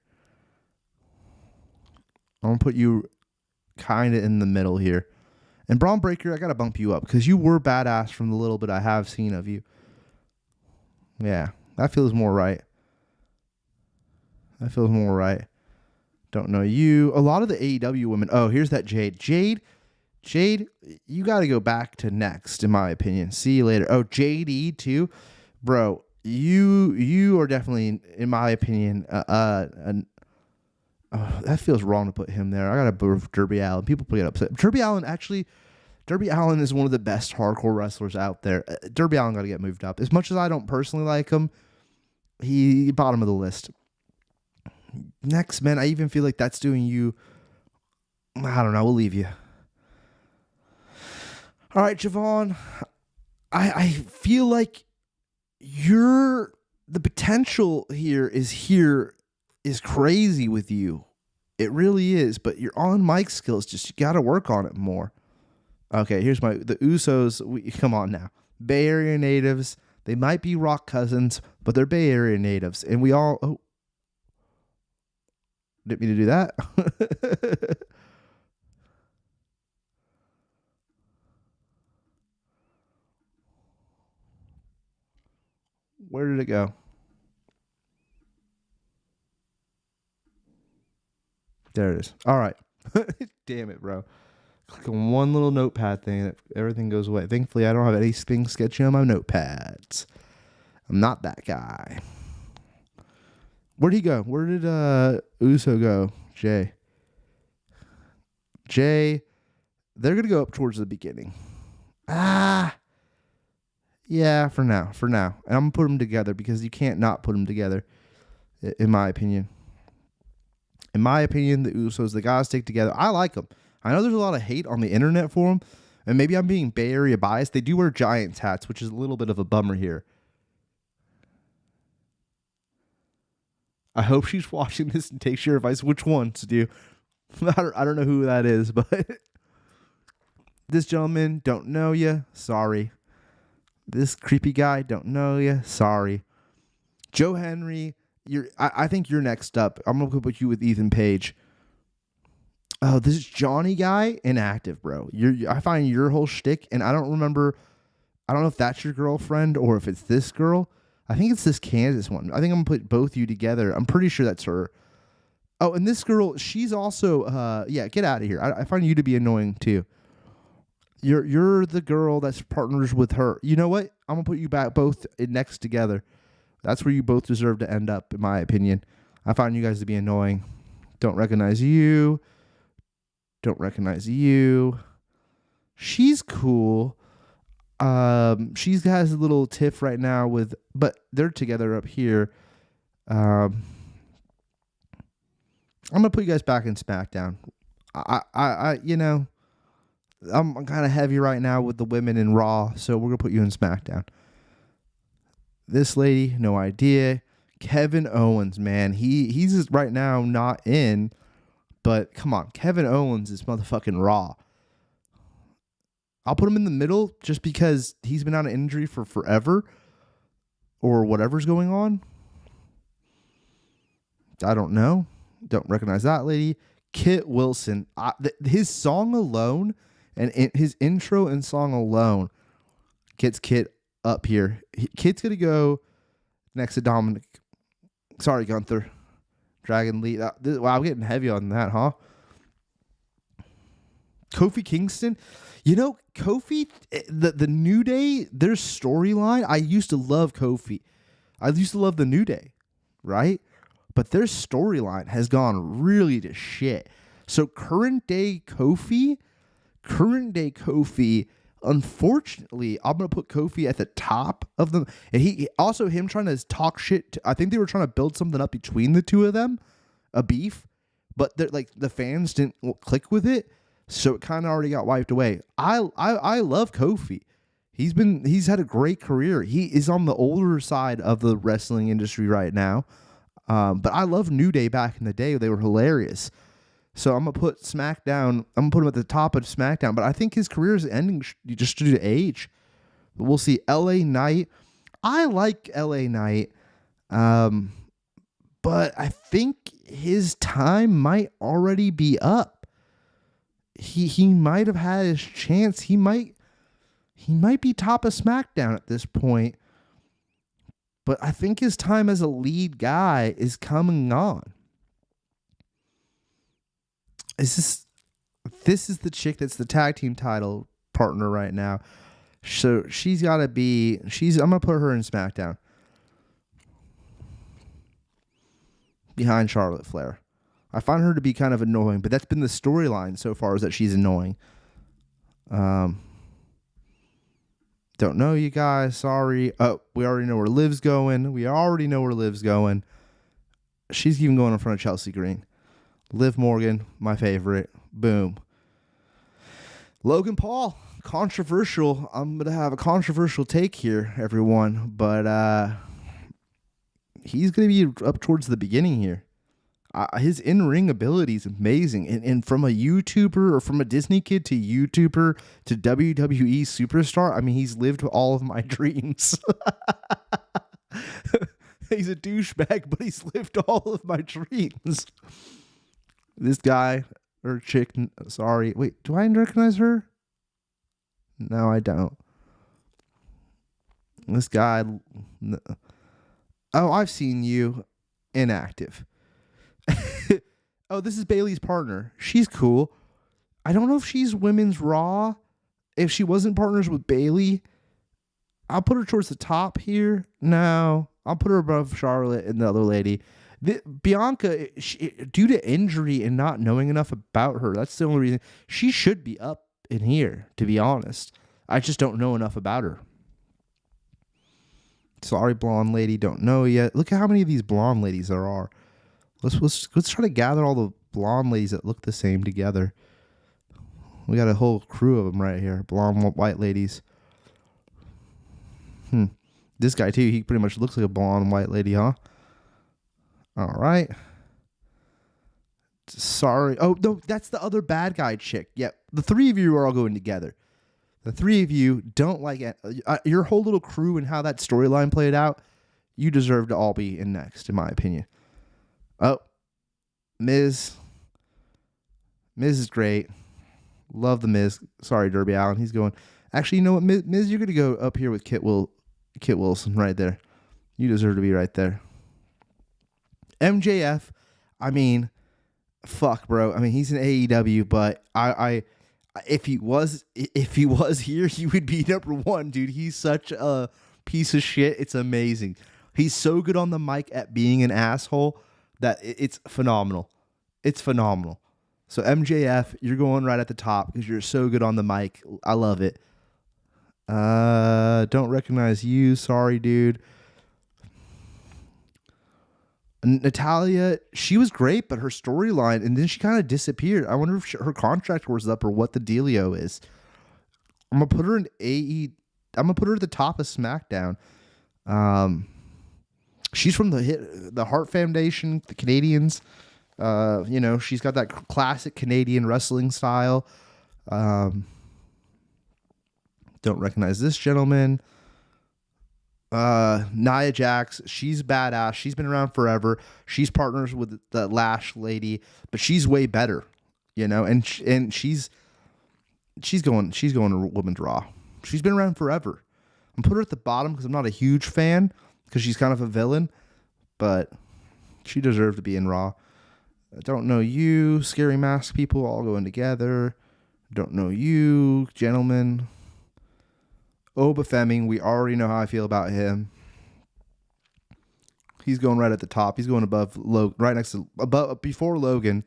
I'm going to put you kind of in the middle here. And Braun Breaker, I got to bump you up because you were badass from the little bit I have seen of you. Yeah, that feels more right. Don't know you. A lot of the AEW women. Oh, here's that Jade. Jade, you got to go back to next, in my opinion. See you later. Oh, JD too. Bro, you are definitely, in my opinion, that feels wrong to put him there. I got to put Darby Allin. People get upset. Darby Allin, actually, Darby Allin is one of the best hardcore wrestlers out there. Darby Allin got to get moved up. As much as I don't personally like him, he bottom of the list. Next, man, I even feel like that's doing you. I don't know. We'll leave you. All right, Javon. I feel like the potential here is crazy with you. It really is, but your on mic skills, you got to work on it more. Okay, here's the Usos. Come on now. Bay Area natives. They might be Rock cousins, but they're Bay Area natives. And we all... Oh. Didn't mean to do that. Where did it go? There it is. All right. Damn it, bro. Click on one little notepad thing and everything goes away. Thankfully, I don't have anything sketchy on my notepads. I'm not that guy. Where'd he go? Where did Uso go? Jay, they're going to go up towards the beginning. Yeah, for now. And I'm going to put them together because you can't not put them together, in my opinion. In my opinion, the Usos, the guys stick together. I like them. I know there's a lot of hate on the internet for them, and maybe I'm being Bay Area biased. They do wear Giants hats, which is a little bit of a bummer here. I hope she's watching this and takes your advice. Which one to do? I don't know who that is, but this gentleman, don't know you. Sorry. This creepy guy, don't know you. Sorry. Joe Henry, I think you're next up. I'm going to put you with Ethan Page. Oh, this Johnny guy, inactive, bro. I find your whole shtick, and I don't know if that's your girlfriend or if it's this girl. I think it's this Kansas one. I think I'm going to put both of you together. I'm pretty sure that's her. Oh, and this girl, she's also, get out of here. I find you to be annoying, too. You're the girl that's partners with her. You know what? I'm going to put you back both next together. That's where you both deserve to end up, in my opinion. I find you guys to be annoying. Don't recognize you. Don't recognize you. She's cool. She has a little tiff right now but they're together up here. I'm gonna put you guys back in SmackDown. I'm kind of heavy right now with the women in Raw, so we're gonna put you in SmackDown. This lady, no idea. Kevin Owens, man, he's just right now not in. But come on, Kevin Owens is motherfucking Raw. I'll put him in the middle just because he's been on an injury for forever or whatever's going on. I don't know. Don't recognize that lady. Kit Wilson. His song alone and his intro and song alone gets Kit up here. Kit's going to go next to Dominic. Sorry, Gunther. Dragon Lee. Wow, I'm getting heavy on that, huh? Kofi Kingston. Kofi, the New Day, their storyline, I used to love Kofi. I used to love the New Day, right? But their storyline has gone really to shit. So current day Kofi, unfortunately, I'm going to put Kofi at the top of them. And him trying to talk shit. I think they were trying to build something up between the two of them, a beef. But the fans didn't click with it. So it kind of already got wiped away. I love Kofi. He's had a great career. He is on the older side of the wrestling industry right now. But I love New Day back in the day. They were hilarious. So I'm going to put SmackDown. I'm going to put him at the top of SmackDown. But I think his career is ending just due to age. But we'll see. LA Knight. I like LA Knight. But I think his time might already be up. He might have had his chance. He might be top of SmackDown at this point. But I think his time as a lead guy is coming on. This is the chick that's the tag team title partner right now. So she's got to be... I'm going to put her in SmackDown. Behind Charlotte Flair. I find her to be kind of annoying, but that's been the storyline so far, is that she's annoying. Don't know you guys. Sorry. Oh, we already know where Liv's going. She's even going in front of Chelsea Green. Liv Morgan, my favorite. Boom. Logan Paul, controversial. I'm going to have a controversial take here, everyone. But he's going to be up towards the beginning here. His in-ring ability is amazing. And from a YouTuber or from a Disney kid to YouTuber to WWE superstar, I mean, he's lived all of my dreams. He's a douchebag, but he's lived all of my dreams. This guy or chick, sorry. Wait, do I recognize her? No, I don't. This guy. Oh, I've seen you inactive. Oh, this is Bayley's partner. She's cool. I don't know if she's Women's Raw. If she wasn't partners with Bayley, I'll put her towards the top here. No, I'll put her above Charlotte and the other lady. Bianca, due to injury and not knowing enough about her, that's the only reason. She should be up in here, to be honest. I just don't know enough about her. Sorry, blonde lady, don't know yet. Look at how many of these blonde ladies there are. Let's try to gather all the blonde ladies that look the same together. We got a whole crew of them right here. Blonde, white ladies. This guy too, he pretty much looks like a blonde, white lady, huh? All right. Sorry. Oh, no, that's the other bad guy chick. Yeah, the three of you are all going together. The three of you don't like it. Your whole little crew and how that storyline played out, you deserve to all be in next, in my opinion. Oh, Miz. Miz is great. Love the Miz. Sorry, Darby Allin. He's going. Actually, you know what, Miz, you're going to go up here with Kit Wilson right there. You deserve to be right there. MJF, I mean, fuck, bro. I mean, he's in AEW, but if he was here, he would be number one, dude. He's such a piece of shit. It's amazing. He's so good on the mic at being an asshole that it's phenomenal. It's phenomenal. So MJF, you're going right at the top because you're so good on the mic. I love it. Don't recognize you. Sorry, dude. Natalia, she was great, but her storyline, and then she kind of disappeared. I wonder if her contract was up or what the dealio is. I'm gonna put her in I'm gonna put her at the top of SmackDown. She's from the Hart Foundation, the Canadians. She's got that classic Canadian wrestling style. Don't recognize this gentleman. Nia Jax, she's badass. She's been around forever. She's partners with the Lash lady, but she's way better, and she's going to Women's Raw. She's been around forever. I'm putting her at the bottom because I'm not a huge fan because she's kind of a villain, but she deserved to be in Raw. I don't know you, scary mask people all going together. Don't know you, gentlemen. Oba Fleming, we already know how I feel about him. He's going right at the top. He's going above right next to before Logan,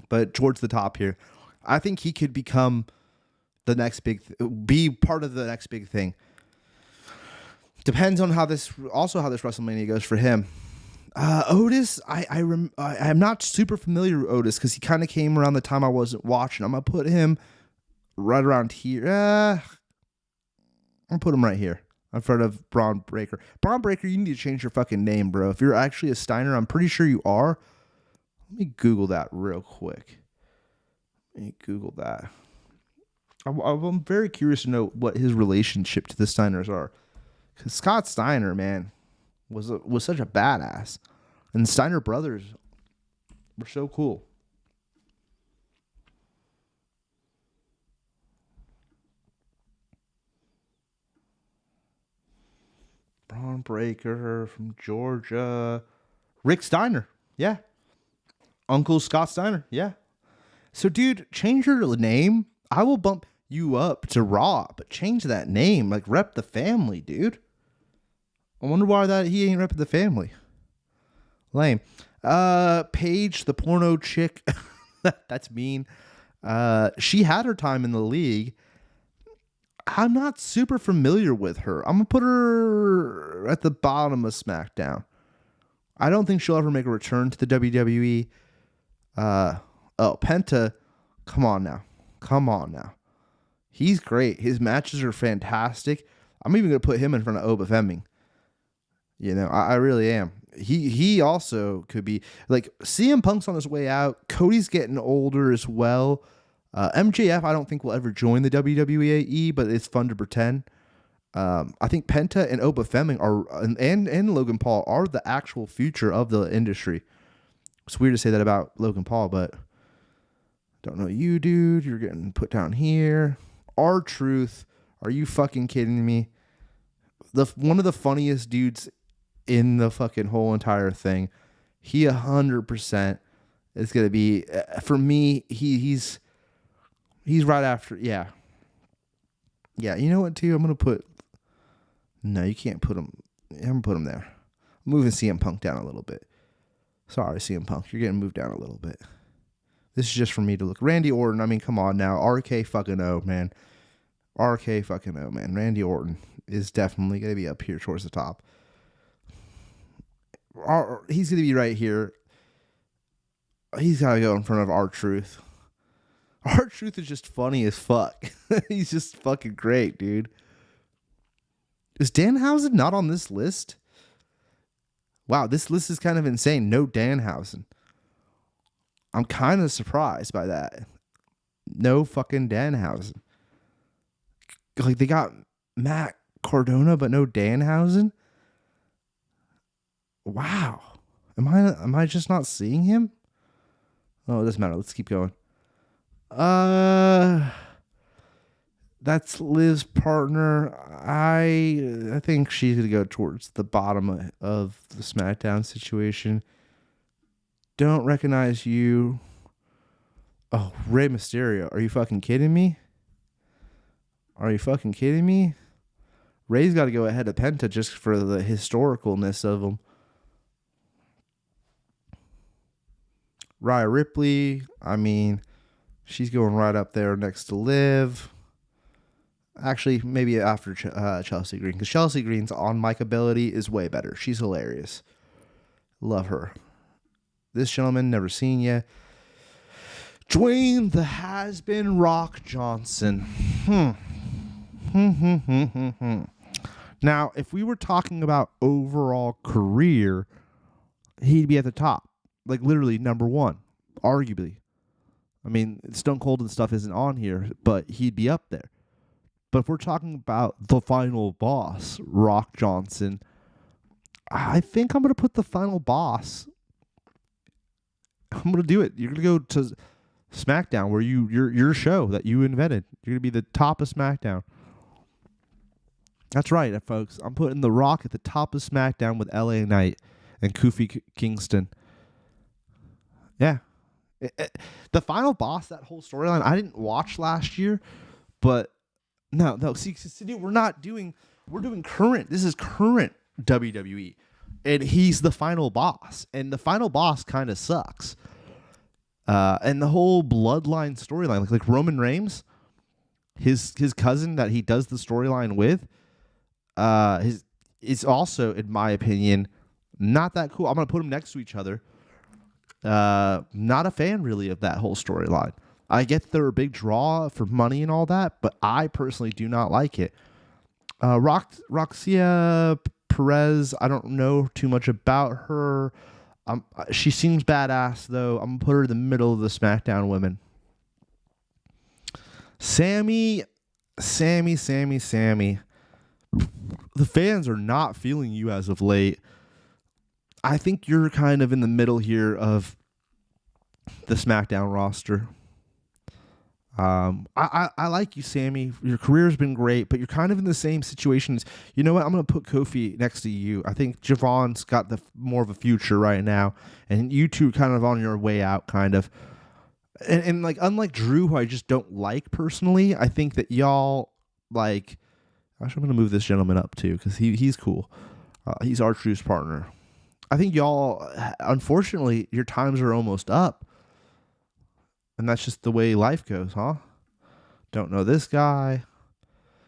but towards the top here. I think he could become the next be part of the next big thing. Depends on how this WrestleMania goes for him. Otis, I'm not super familiar with Otis because he kind of came around the time I wasn't watching. I'm gonna put him right around here. I'll put him right here in front of Braun Breaker. Braun Breaker, you need to change your fucking name, bro. If you're actually a Steiner, I'm pretty sure you are. Let me Google that real quick. Let me Google that. I'm very curious to know what his relationship to the Steiners are. Because Scott Steiner, man, was such a badass. And the Steiner brothers were so cool. Braun Breaker from Georgia. Rick Steiner. Yeah. Uncle Scott Steiner. Yeah. So, dude, change your name. I will bump you up to Raw, but change that name. Like, rep the family, dude. I wonder why he ain't repping the family. Lame. Paige, the porno chick. That's mean. She had her time in the league. I'm not super familiar with her. I'm going to put her at the bottom of SmackDown. I don't think she'll ever make a return to the WWE. Penta, come on now. He's great. His matches are fantastic. I'm even going to put him in front of Oba Femming. You know, I really am. He also could be like CM Punk's on his way out. Cody's getting older as well. MJF, I don't think will ever join the WWE, but it's fun to pretend. I think Penta and Oba Femming are, and Logan Paul are the actual future of the industry. It's weird to say that about Logan Paul, but don't know you, dude. You're getting put down here. R-Truth, are you fucking kidding me? One of the funniest dudes in the fucking whole entire thing. He 100% is gonna be, for me. He's right after. Yeah. You know what, too? I'm gonna put. No, you can't put him. I'm gonna put him there. I'm moving CM Punk down a little bit. Sorry, CM Punk, you're getting moved down a little bit. This is just for me to look. Randy Orton, I mean, come on now. RK fucking O, man. RK fucking O, man. Randy Orton is definitely going to be up here towards the top. He's going to be right here. He's got to go in front of R-Truth. R-Truth is just funny as fuck. He's just fucking great, dude. Is Danhausen not on this list? Wow, this list is kind of insane. No Danhausen. I'm kind of surprised by that. No fucking Danhausen. Like, they got Matt Cardona, but no Danhausen? Wow. Am I just not seeing him? Oh, it doesn't matter. Let's keep going. That's Liv's partner. I think she's going to go towards the bottom of the SmackDown situation. Don't recognize you. Oh, Rey Mysterio. Are you fucking kidding me? Rey's got to go ahead of Penta just for the historicalness of him. Rhea Ripley. I mean, she's going right up there next to Liv. Actually, maybe after Chelsea Green. Because Chelsea Green's on-mic ability is way better. She's hilarious. Love her. This gentleman, never seen yet. Dwayne the Has-Been Rock Johnson. Now, if we were talking about overall career, he'd be at the top. Like, literally number one, arguably. I mean, Stone Cold and stuff isn't on here, but he'd be up there. But if we're talking about the final boss, Rock Johnson, I think I'm going to put the final boss. I'm going to do it. You're going to go to SmackDown, where your show that you invented. You're going to be the top of SmackDown. That's right, folks. I'm putting The Rock at the top of SmackDown with LA Knight and Kofi Kingston. Yeah. The final boss, that whole storyline, I didn't watch last year, but no. See, we're doing current. This is current WWE. And he's the final boss. And the final boss kind of sucks. And the whole bloodline storyline, like Roman Reigns, his cousin that he does the storyline with, is also, in my opinion, not that cool. I'm going to put them next to each other. Not a fan, really, of that whole storyline. I get they're a big draw for money and all that, but I personally do not like it. Roxia Perez, I don't know too much about her. She seems badass, though. I'm going to put her in the middle of the SmackDown women. Sammy. The fans are not feeling you as of late. I think you're kind of in the middle here of the SmackDown roster. I like you, Sammy. Your career's been great, but you're kind of in the same situations. You know what? I'm going to put Kofi next to you. I think Javon's got the more of a future right now, and you two kind of on your way out, kind of. And like, unlike Drew, who I just don't like personally, I think that y'all like. Actually, I'm going to move this gentleman up too because he's cool. He's R-Truth's partner. I think y'all, unfortunately, your times are almost up. And that's just the way life goes, huh? Don't know this guy.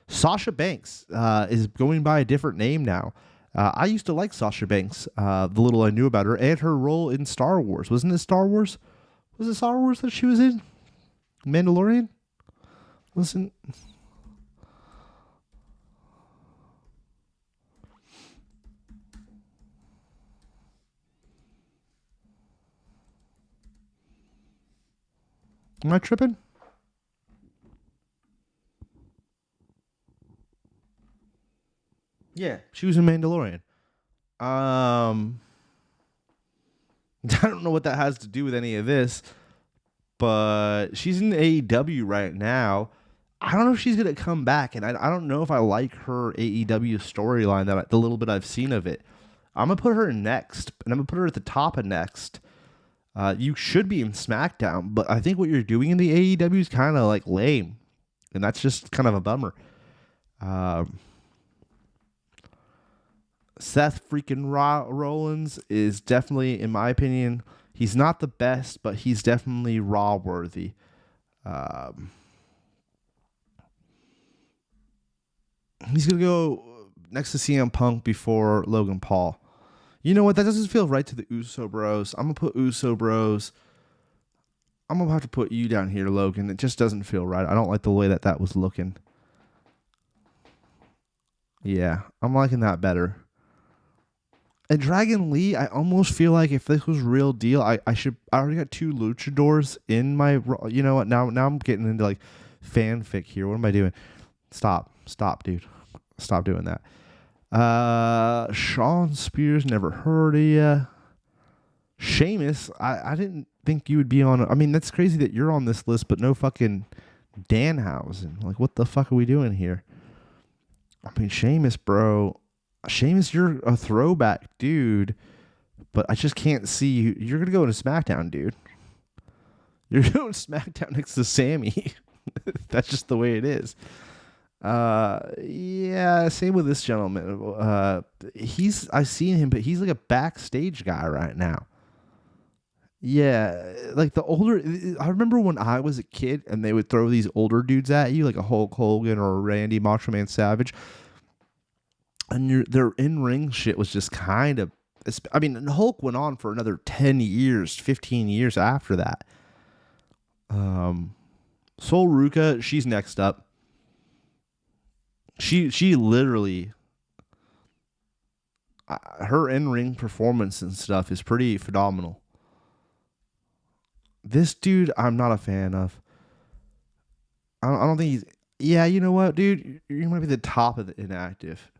Sasha Banks is going by a different name now. I used to like Sasha Banks, the little I knew about her, and her role in Star Wars. Wasn't it Star Wars? Was it Star Wars that she was in? Mandalorian? Listen. Am I tripping? Yeah, she was in Mandalorian. I don't know what that has to do with any of this, but she's in AEW right now. I don't know if she's gonna come back, and I don't know if I like her AEW storyline the little bit I've seen of it. I'm gonna put her in next, and I'm gonna put her at the top of next. You should be in SmackDown, but I think what you're doing in the AEW is kind of like lame, and that's just kind of a bummer. Seth freaking Rollins is definitely, in my opinion, he's not the best, but he's definitely Raw worthy. He's going to go next to CM Punk before Logan Paul. You know what? That doesn't feel right to the Uso Bros. I'm going to put Uso Bros. I'm going to have to put you down here, Logan. It just doesn't feel right. I don't like the way that was looking. Yeah, I'm liking that better. And Dragon Lee, I almost feel like if this was real deal, I already got 2 luchadors in my, you know what, now I'm getting into like fanfic here. What am I doing? Stop, dude. Stop doing that. Sean Spears, never heard of ya. Sheamus, I didn't think you would be on, I mean, that's crazy that you're on this list, but no fucking Danhausen. Like, what the fuck are we doing here? I mean, Sheamus, bro. Sheamus, you're a throwback, dude. But I just can't see you. You're going to go into SmackDown, dude. You're going to SmackDown next to Sammy. That's just the way it is. Yeah, same with this gentleman. I've seen him, but he's like a backstage guy right now. Yeah, like the older, I remember when I was a kid and they would throw these older dudes at you, like a Hulk Hogan or a Randy Macho Man Savage. And their in-ring shit was just kind of, I mean, Hulk went on for another 10 years, 15 years after that. Sol Ruka, she's next up. She literally, her in-ring performance and stuff is pretty phenomenal. This dude, I'm not a fan of. I don't think he's, yeah, you know what, dude? You might be the top of the inactive.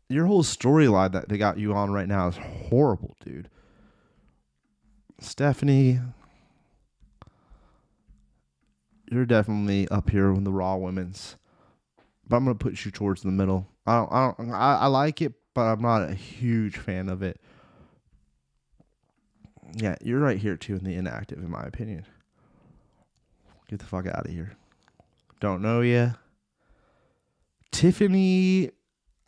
Your whole storyline that they got you on right now is horrible, dude. Stephanie, you're definitely up here in the Raw women's, but I'm gonna put you towards the middle. I like it, but I'm not a huge fan of it. Yeah, you're right here too in the inactive, in my opinion. Get the fuck out of here. Don't know ya. Tiffany,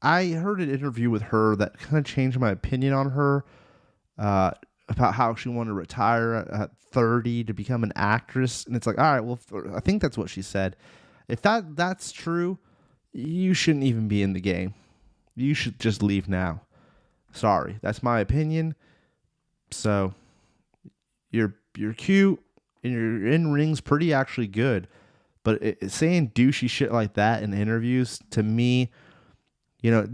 I heard an interview with her that kind of changed my opinion on her, about how she wanted to retire at 30 to become an actress. And it's like, all right, well, I think that's what she said. If that's true, you shouldn't even be in the game. You should just leave now. Sorry, that's my opinion. So you're cute and your in-ring's pretty actually good. But saying douchey shit like that in interviews, to me, you know,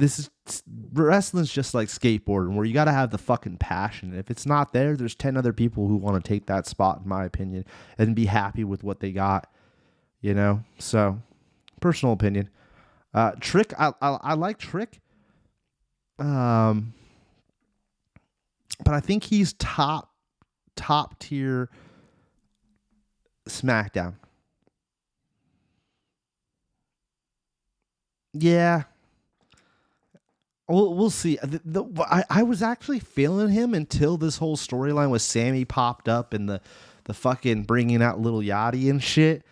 wrestling's just like skateboarding, where you got to have the fucking passion. And if it's not there, there's 10 other people who want to take that spot, in my opinion, and be happy with what they got, you know? So, personal opinion. Trick, I like Trick. But I think he's top tier SmackDown. Yeah. We'll see. I was actually feeling him until this whole storyline with Sammy popped up and the fucking bringing out Little Yachty and shit.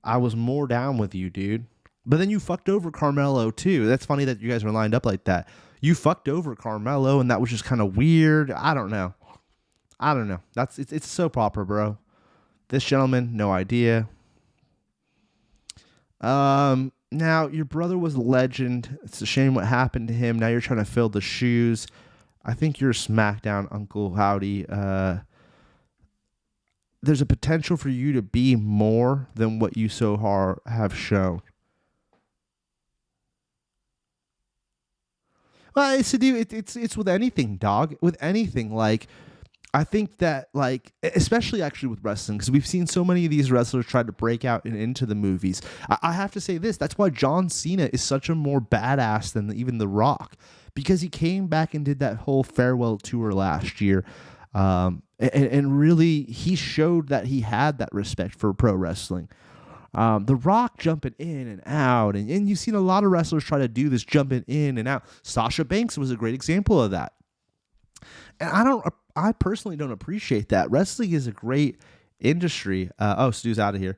I was more down with you, dude. But then you fucked over Carmelo too. That's funny that you guys were lined up like that. You fucked over Carmelo, and that was just kind of weird. I don't know. It's soap opera, bro. This gentleman, no idea. Now, your brother was a legend. It's a shame what happened to him. Now you're trying to fill the shoes. I think you're SmackDown, Uncle Howdy. There's a potential for you to be more than what you so far have shown. Well, it's with anything, dog. With anything, like I think that, like, especially actually with wrestling, because we've seen so many of these wrestlers try to break out and into the movies. I have to say this: that's why John Cena is such a more badass than even The Rock, because he came back and did that whole farewell tour last year, and really he showed that he had that respect for pro wrestling. The Rock jumping in and out, and you've seen a lot of wrestlers try to do this, jumping in and out. Sasha Banks was a great example of that. And I personally don't appreciate that. Wrestling is a great industry. Stu's out of here.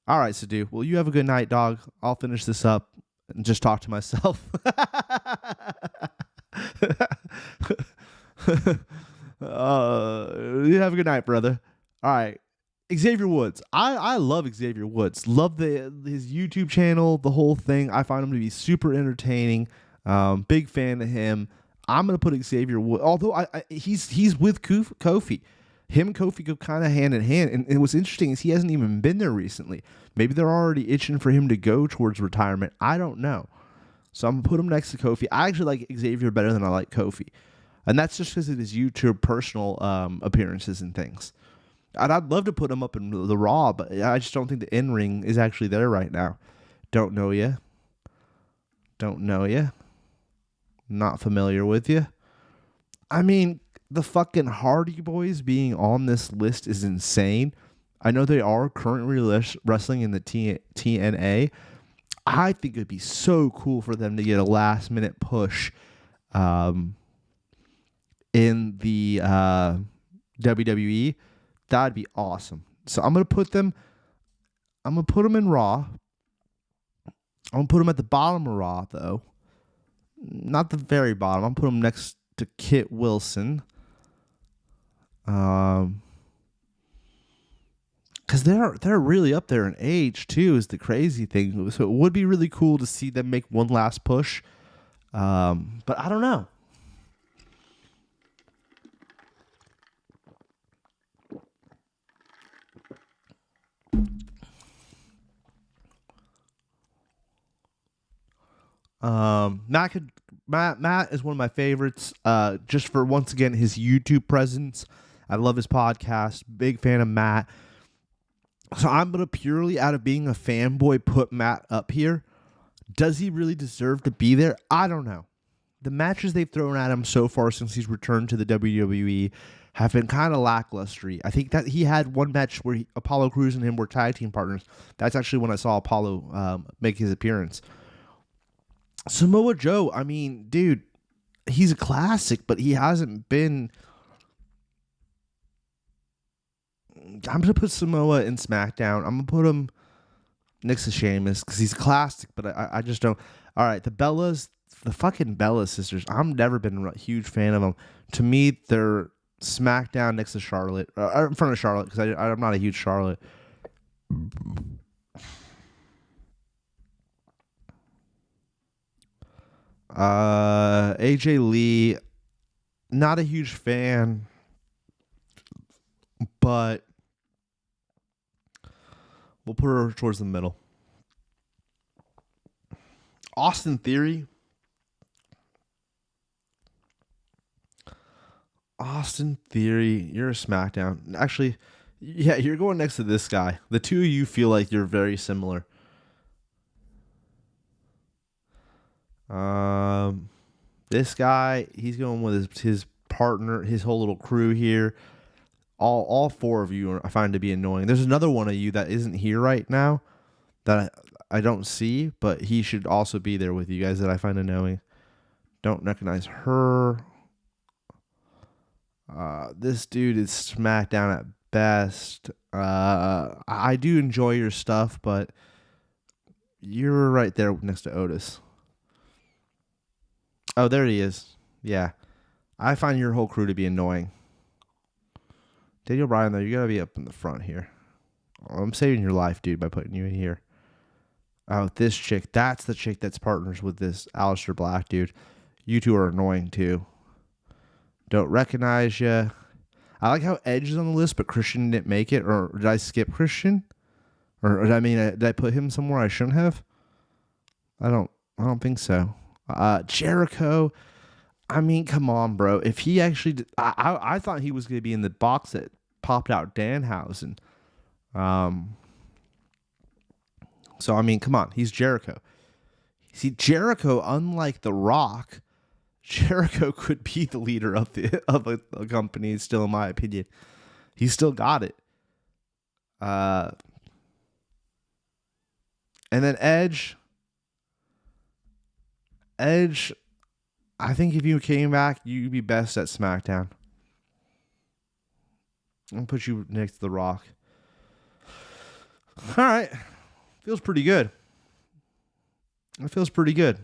All right, Stu. Well, you have a good night, dog. I'll finish this up and just talk to myself. You have a good night, brother. All right. Xavier Woods. I love Xavier Woods. Love his YouTube channel, the whole thing. I find him to be super entertaining. Big fan of him. I'm gonna put Xavier Woods, although he's with Kofi. Him and Kofi go kind of hand in hand. And what's interesting is he hasn't even been there recently. Maybe they're already itching for him to go towards retirement. I don't know. So I'm gonna put him next to Kofi. I actually like Xavier better than I like Kofi, and that's just because of his YouTube personal appearances and things. And I'd love to put him up in the Raw, but I just don't think the in-ring is actually there right now. Don't know ya. Don't know ya. Not familiar with you. I mean, the fucking Hardy Boys being on this list is insane. I know they are currently wrestling in the TNA. I think it'd be so cool for them to get a last-minute push in the WWE. That'd be awesome. So I'm gonna put them in Raw. I'm gonna put them at the bottom of Raw, though. Not the very bottom. I'm gonna put them next to Kit Wilson. Because they're really up there in age too, is the crazy thing. So it would be really cool to see them make one last push. But I don't know. Matt is one of my favorites. Just for once again his YouTube presence. I love his podcast. Big fan of Matt. So I'm gonna purely out of being a fanboy put Matt up here. Does he really deserve to be there? I don't know. The matches they've thrown at him so far since he's returned to the WWE have been kind of lackluster. I think that he had one match where Apollo Crews and him were tag team partners. That's actually when I saw Apollo make his appearance. Samoa Joe, I mean, dude, he's a classic, but he hasn't been. I'm going to put Samoa in SmackDown. I'm going to put him next to Sheamus because he's a classic, but I just don't. All right, the fucking Bella sisters, I've never been a huge fan of them. To me, they're SmackDown next to Charlotte, in front of Charlotte, because I'm not a huge Charlotte. AJ Lee, not a huge fan, but we'll put her towards the middle. Austin Theory. You're a SmackDown. Actually, yeah, you're going next to this guy. The two of you feel like you're very similar. This guy, he's going with his partner, his whole little crew here. All four of you I find to be annoying. There's another one of you that isn't here right now that I don't see, but he should also be there with you guys that I find annoying. Don't recognize her. This dude is SmackDown at best. I do enjoy your stuff, but you're right there next to Otis. Oh, there he is. Yeah. I find your whole crew to be annoying. Daniel Bryan, though, you got to be up in the front here. I'm saving your life, dude, by putting you in here. Oh, this chick. That's the chick that's partners with this Aleister Black, dude. You two are annoying, too. Don't recognize you. I like how Edge is on the list, but Christian didn't make it. Or did I skip Christian? Or did I put him somewhere I shouldn't have? I don't think so. Jericho. I mean, come on, bro. If he actually did, I thought he was going to be in the box that popped out Danhausen. So, I mean, come on. He's Jericho. See, Jericho, unlike The Rock, Jericho could be the leader of a company still, in my opinion. He's still got it. And then Edge, I think if you came back, you'd be best at SmackDown. I'll put you next to The Rock. All right. Feels pretty good. It feels pretty good.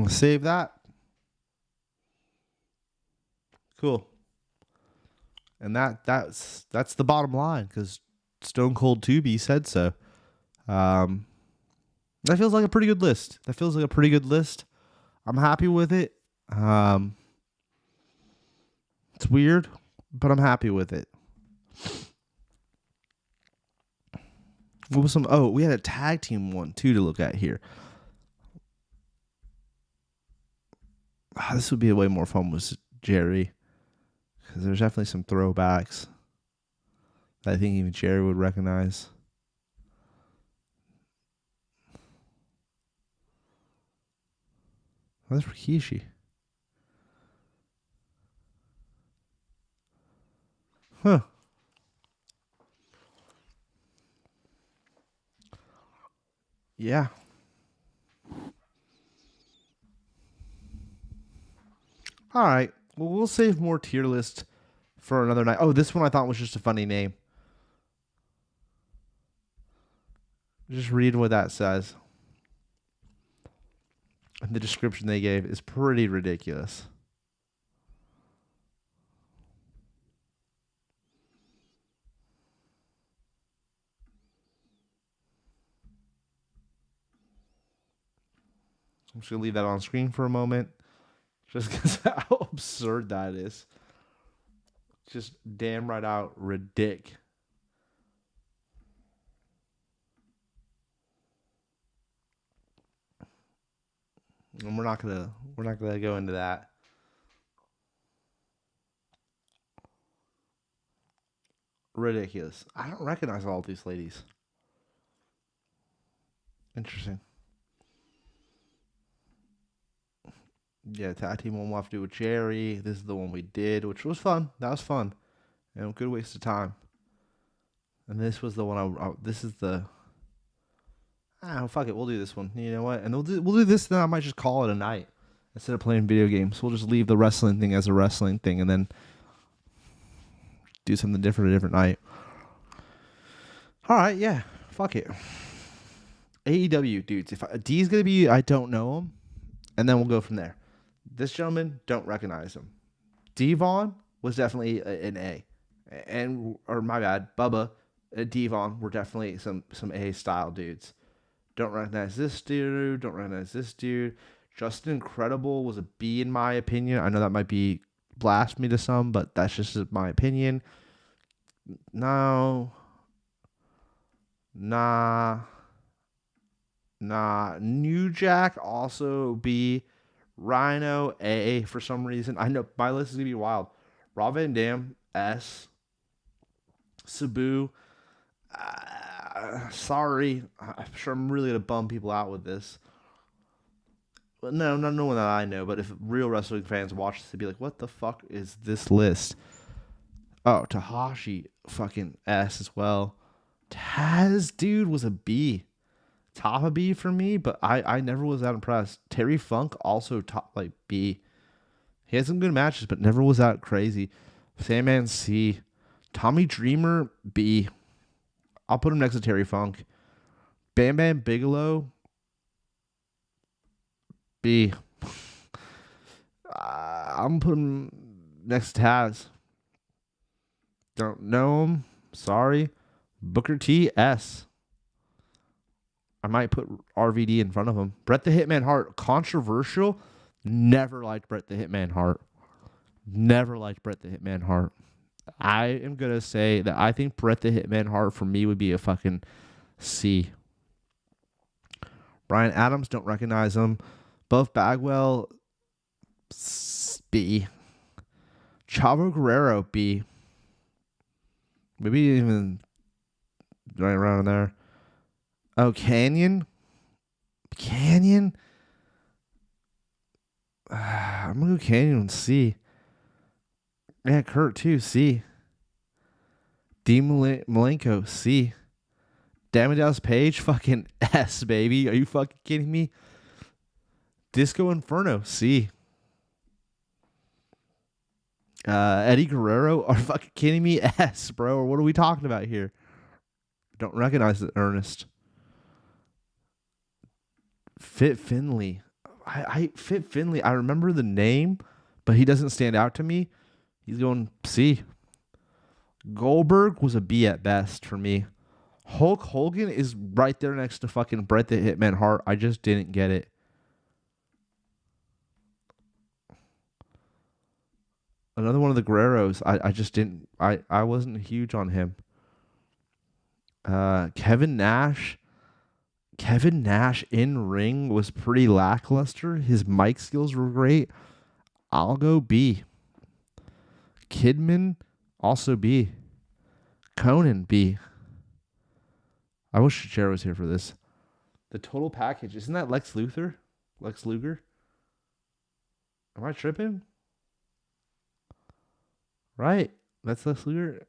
Save that. Cool. And that's the bottom line, because Stone Cold 2B said so. That feels like a pretty good list. I'm happy with it. It's weird, but I'm happy with it. What was we had a tag team one too to look at here. This would be a way more fun with Jerry, because there's definitely some throwbacks that I think even Jerry would recognize. That's Rikishi. Huh. Yeah. All right. Well, we'll save more tier list for another night. Oh, this one I thought was just a funny name. Just read what that says. And the description they gave is pretty ridiculous. I'm just going to leave that on screen for a moment, just because how absurd that is. Just damn right out ridic. And we're not gonna go into that. Ridiculous. I don't recognize all these ladies. Interesting. Yeah, tag team one we'll have to do with Jerry. This is the one we did, which was fun. That was fun. And a good waste of time. And this was the one this is the... fuck it. We'll do this one. You know what? And we'll do this, then I might just call it a night. Instead of playing video games. We'll just leave the wrestling thing as a wrestling thing and then do something different a different night. All right, yeah. Fuck it. AEW, dudes. If D's going to be, I don't know him. And then we'll go from there. This gentleman, don't recognize him. Devon was definitely an A. Or my bad, Bubba, Devon were definitely some A-style dudes. Don't recognize this dude. Don't recognize this dude. Justin Incredible was a B in my opinion. I know that might be blasphemy to some, but that's just my opinion. No. Nah. New Jack also B. Rhino A for some reason. I know my list is going to be wild. Rob Van Dam S. Sabu. Sorry. I'm sure I'm really going to bum people out with this. But no, not no one that I know. But if real wrestling fans watch this, they'd be like, what the fuck is this list? Oh, Tahashi fucking S as well. Taz, dude, was a B. top of B for me, but I never was that impressed. Terry Funk also top like B. He had some good matches, but never was that crazy. Sandman C. Tommy Dreamer B. I'll put him next to Terry Funk. Bam Bam Bigelow B. I'm putting him next to Taz. Don't know him. Sorry. Booker T S. I might put RVD in front of him. Bret the Hitman Hart. Controversial. Never liked Bret the Hitman Hart. Never liked Bret the Hitman Hart. I am going to say that I think Bret the Hitman Hart for me would be a fucking C. Brian Adams, don't recognize him. Buff Bagwell, B. Chavo Guerrero, B. Maybe even right around there. Oh, Canyon? I'm going to go Canyon and C. Yeah, Kurt too, C. Dean Malenko, C. Dallas Page, fucking S, baby. Are you fucking kidding me? Disco Inferno, C. Eddie Guerrero, are you fucking kidding me? S, bro. What are we talking about here? Don't recognize it, Ernest. Fit Finley. Fit Finley. I remember the name, but he doesn't stand out to me. He's going C. Goldberg was a B at best for me. Hulk Hogan is right there next to fucking Bret the Hitman Hart. I just didn't get it. Another one of the Guerreros. I just didn't. I wasn't huge on him. Kevin Nash. Kevin Nash in ring was pretty lackluster. His mic skills were great. I'll go B. Kidman, also B. Conan, B. I wish Cher was here for this. The total package. Isn't that Lex Luthor? Lex Luger? Am I tripping? Right. That's Lex Luger.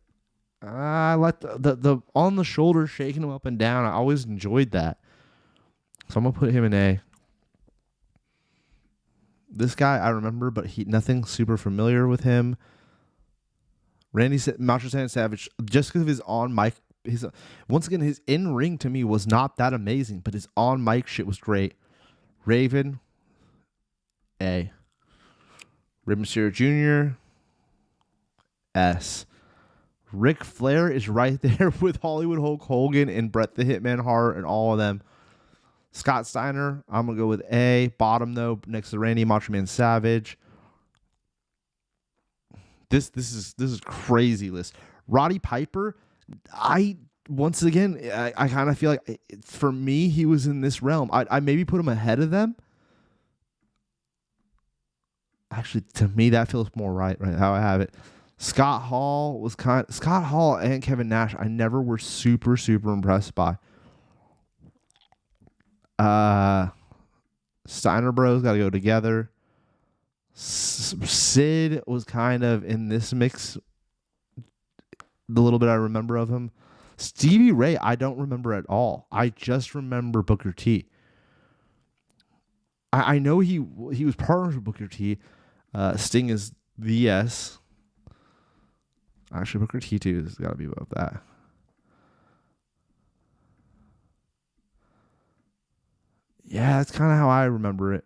I like the on the shoulder shaking him up and down. I always enjoyed that. So I'm going to put him in A. This guy I remember, but nothing super familiar with him. Macho Savage, just because of his on mic, once again, his in ring to me was not that amazing, but his on mic shit was great. Raven, A. Rey Mysterio Jr., S. Ric Flair is right there with Hollywood Hulk Hogan and Bret the Hitman Hart and all of them. Scott Steiner, I'm going to go with A. Bottom, though, next to Randy Macho Man Savage. This is crazy list. Roddy Piper, once again, I kind of feel like, for me, he was in this realm. I maybe put him ahead of them. Actually, to me, that feels more right how I have it. Scott Hall and Kevin Nash, I never were super, super impressed by. Steiner Bros got to go together. Sid was kind of in this mix. The little bit I remember of him. Stevie Ray, I don't remember at all. I just remember Booker T. I know he was partners with Booker T. Sting is the S. Actually, Booker T too has got to be above that. Yeah, that's kind of how I remember it.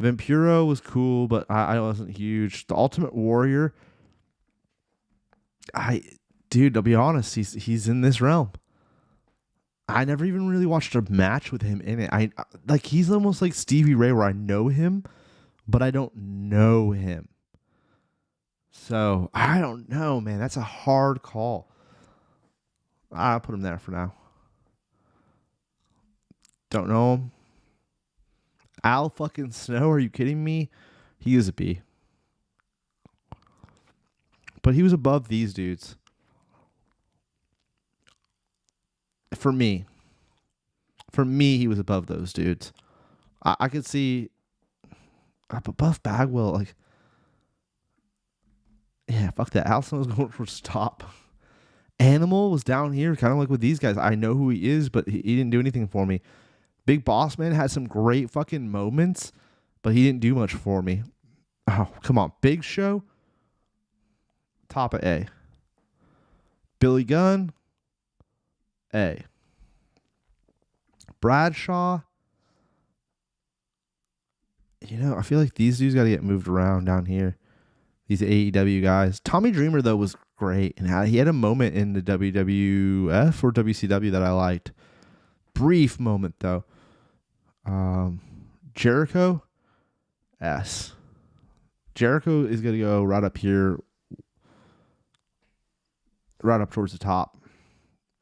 Vampiro was cool, but I wasn't huge. The Ultimate Warrior, dude, to be honest, he's in this realm. I never even really watched a match with him in it. He's almost like Stevie Ray, where I know him, but I don't know him. So I don't know, man. That's a hard call. I'll put him there for now. Don't know him. Al fucking Snow, are you kidding me? He is a B. But he was above these dudes. For me, he was above those dudes. I could see above Bagwell, yeah, fuck that. Al Snow's going for top. Animal was down here, kind of like with these guys. I know who he is, but he didn't do anything for me. Big Boss Man had some great fucking moments, but he didn't do much for me. Oh, come on. Big Show, top of A. Billy Gunn, A. Bradshaw, I feel like these dudes got to get moved around down here. These AEW guys. Tommy Dreamer, though, was great. And he had a moment in the WWF or WCW that I liked. Brief moment, though. Jericho, S. Jericho is going to go right up here. Right up towards the top.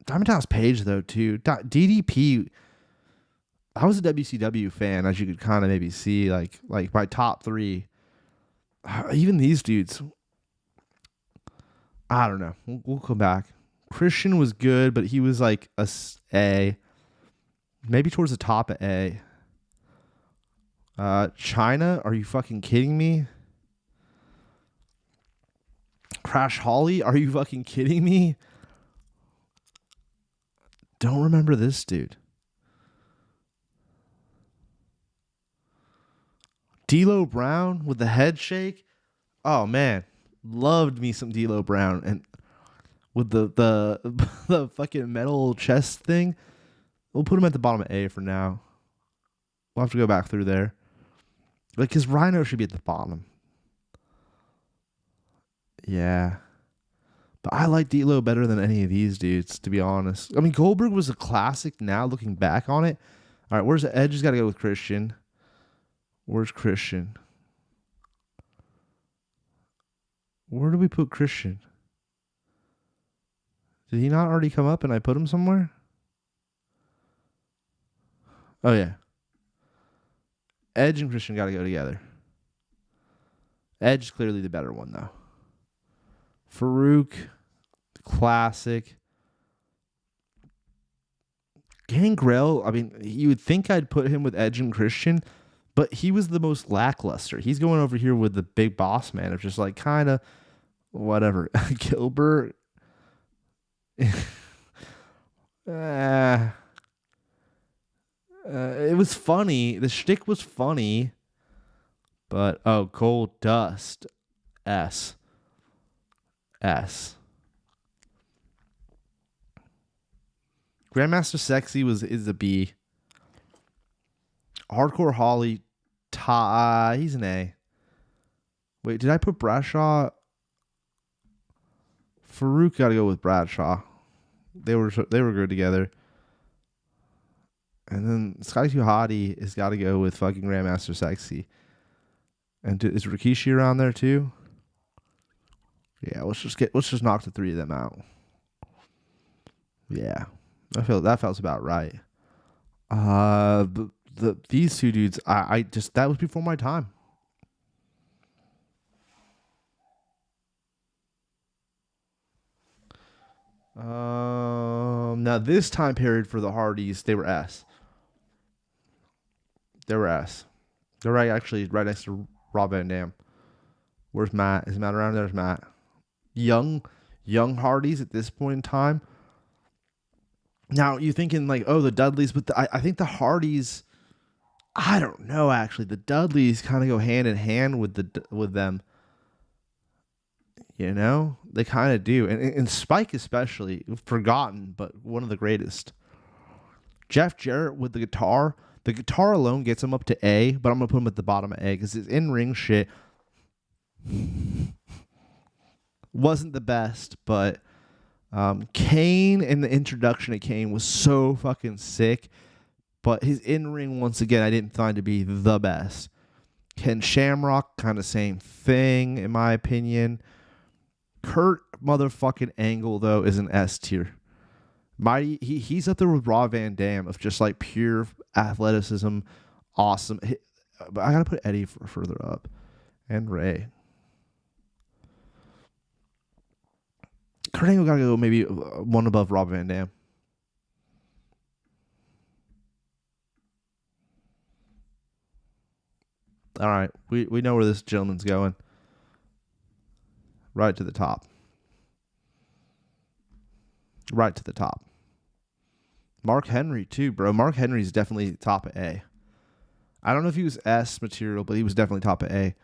Diamond Dallas Page, though, too. DDP, I was a WCW fan, as you could kind of maybe see, like my top 3. Even these dudes, I don't know. We'll come back. Christian was good, but he was like A. Maybe towards the top of A. China, are you fucking kidding me? Crash Holly, are you fucking kidding me? Don't remember this dude. D'Lo Brown with the head shake. Oh man, loved me some D'Lo Brown, and with the the fucking metal chest thing. We'll put him at the bottom of A for now. We'll have to go back through there. Like his Rhino should be at the bottom. Yeah. But I like D'Lo better than any of these dudes, to be honest. I mean, Goldberg was a classic now, looking back on it. All right, where's the Edge? Has got to go with Christian. Where's Christian? Where do we put Christian? Did he not already come up and I put him somewhere? Oh, yeah. Edge and Christian got to go together. Edge is clearly the better one, though. Farouk, classic. Gangrel, I mean, you would think I'd put him with Edge and Christian, but he was the most lackluster. He's going over here with the Big Boss Man of just like kind of whatever. Gilbert. It was funny. The shtick was funny, but Gold Dust, S. Grandmaster Sexy is a B. Hardcore Holly, he's an A. Wait, did I put Bradshaw? Farouk got to go with Bradshaw. They were good together. And then Scotty 2 Hottie has got to go with fucking Grandmaster Sexy. And is Rikishi around there too? Yeah, let's just knock the 3 of them out. Yeah, that feels about right. These 2 dudes, I just, that was before my time. Now this time period for the Hardys, they were S. They're actually right next to Rob Van Dam. Where's Matt? Is Matt around? There's Matt. Young Hardys at this point in time. Now you're thinking like, the Dudleys, but I think the Hardys, I don't know actually. The Dudleys kind of go hand in hand with them. They kind of do, and Spike especially, forgotten, but one of the greatest. Jeff Jarrett with the guitar. The guitar alone gets him up to A, but I'm gonna put him at the bottom of A because his in-ring shit wasn't the best, but Kane and the introduction of Kane was so fucking sick, but his in-ring, once again, I didn't find to be the best. Ken Shamrock, kind of same thing, in my opinion. Kurt motherfucking Angle, though, is an S tier. He's up there with Rob Van Dam of just like pure athleticism, awesome. But I gotta put Eddie further up, and Ray. Kurt Angle gotta go maybe one above Rob Van Dam. All right, we know where this gentleman's going. Right to the top. right to the top. Mark Henry too, bro. Mark Henry's definitely top of A. I don't know if he was S material, but he was definitely top of A.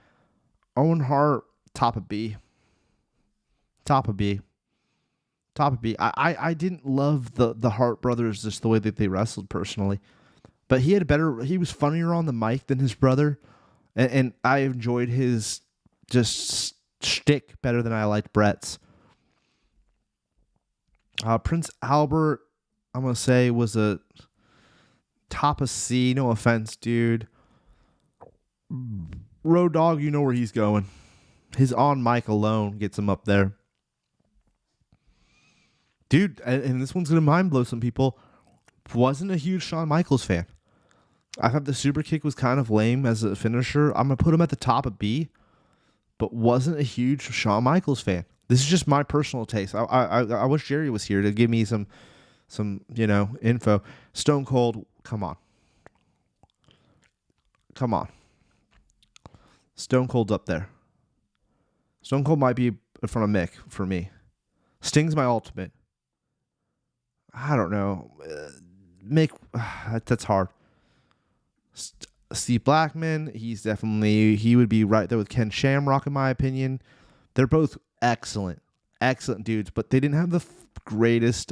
Owen Hart, top of B. Top of B. Top of B. I didn't love the Hart brothers just the way that they wrestled personally. But he was funnier on the mic than his brother. And I enjoyed his just shtick better than I liked Brett's. Prince Albert, I'm going to say, was a top of C. No offense, dude. Road Dogg, you know where he's going. His on mic alone gets him up there. Dude, and this one's going to mind blow some people. Wasn't a huge Shawn Michaels fan. I thought the super kick was kind of lame as a finisher. I'm going to put him at the top of B, but wasn't a huge Shawn Michaels fan. This is just my personal taste. I wish Jerry was here to give me some info. Stone Cold, come on. Come on. Stone Cold's up there. Stone Cold might be in front of Mick for me. Sting's my ultimate. I don't know. Mick, that's hard. Steve Blackman, he would be right there with Ken Shamrock in my opinion. They're both excellent dudes, but they didn't have the greatest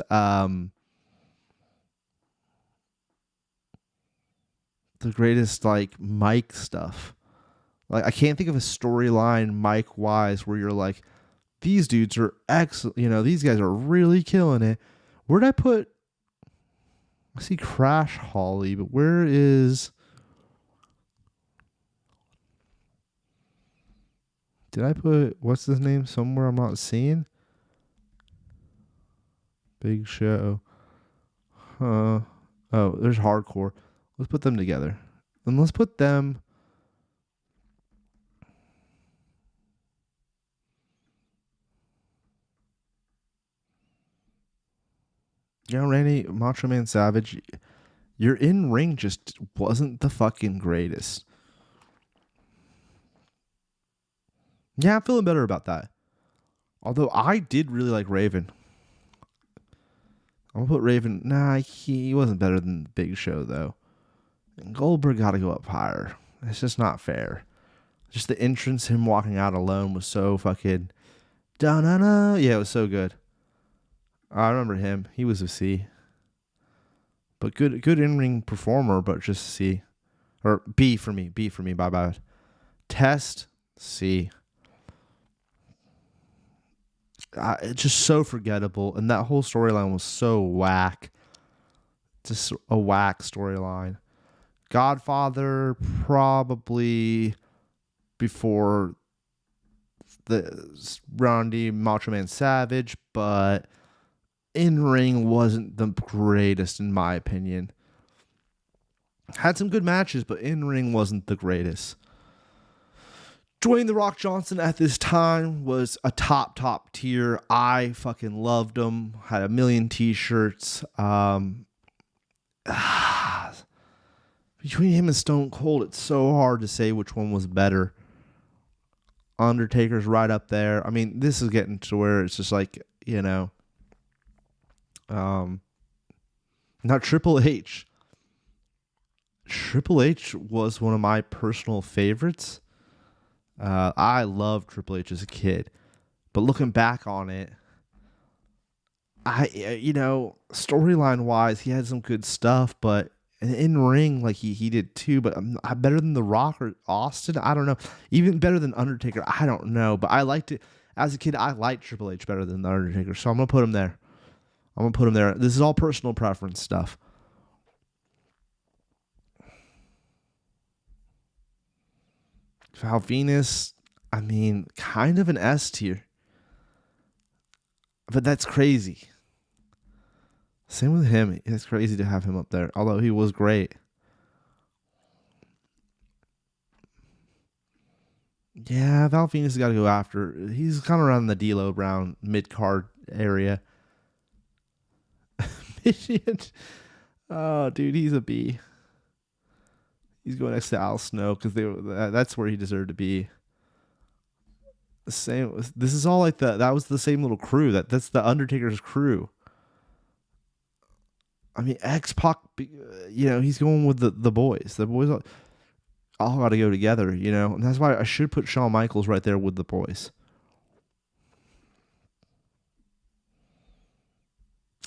like mic stuff. Like I can't think of a storyline mic wise where you're like, these dudes are excellent. These guys are really killing it. Where'd I put? I see Crash Holly, but where is? Did I put what's his name somewhere I'm not seeing? Big Show. Oh, there's Hardcore. Let's put them together. And let's put them. Randy Macho Man Savage, your in-ring just wasn't the fucking greatest. Yeah, I'm feeling better about that. Although I did really like Raven. I'm going to put Raven. Nah, he wasn't better than Big Show, though. And Goldberg got to go up higher. It's just not fair. Just the entrance, him walking out alone was so fucking... Da-na-na. Yeah, it was so good. I remember him. He was a C. But good in-ring performer, but just a C. Or B for me. Bye-bye. Test, C. It's just so forgettable. And that whole storyline was so whack. Just a whack storyline. Godfather, probably before the Randy Macho Man Savage, but in-ring wasn't the greatest in my opinion. Had some good matches, but in-ring wasn't the greatest. Dwayne The Rock Johnson at this time was a top tier. I fucking loved him. Had a million t-shirts. Between him and Stone Cold, it's so hard to say which one was better. Undertaker's right up there. I mean, this is getting to where it's just like, now Triple H. Triple H was one of my personal favorites. I loved Triple H as a kid, but looking back on it, storyline wise, he had some good stuff, but in ring, like he did too, but better than The Rock or Austin. I don't know. Even better than Undertaker. I don't know, but I liked it as a kid. I liked Triple H better than the Undertaker, so I'm gonna put him there. This is all personal preference stuff. Val Venus, I mean, kind of an S tier. But that's crazy. Same with him. It's crazy to have him up there, although he was great. Yeah, Val Venus has got to go after. He's kind of around the D'Lo Brown mid-card area. Oh, dude, he's a B. He's going next to Al Snow because that's where he deserved to be. The same. This is all like that was the same little crew. That's the Undertaker's crew. I mean, X-Pac, he's going with the boys. The boys all got to go together, and that's why I should put Shawn Michaels right there with the boys.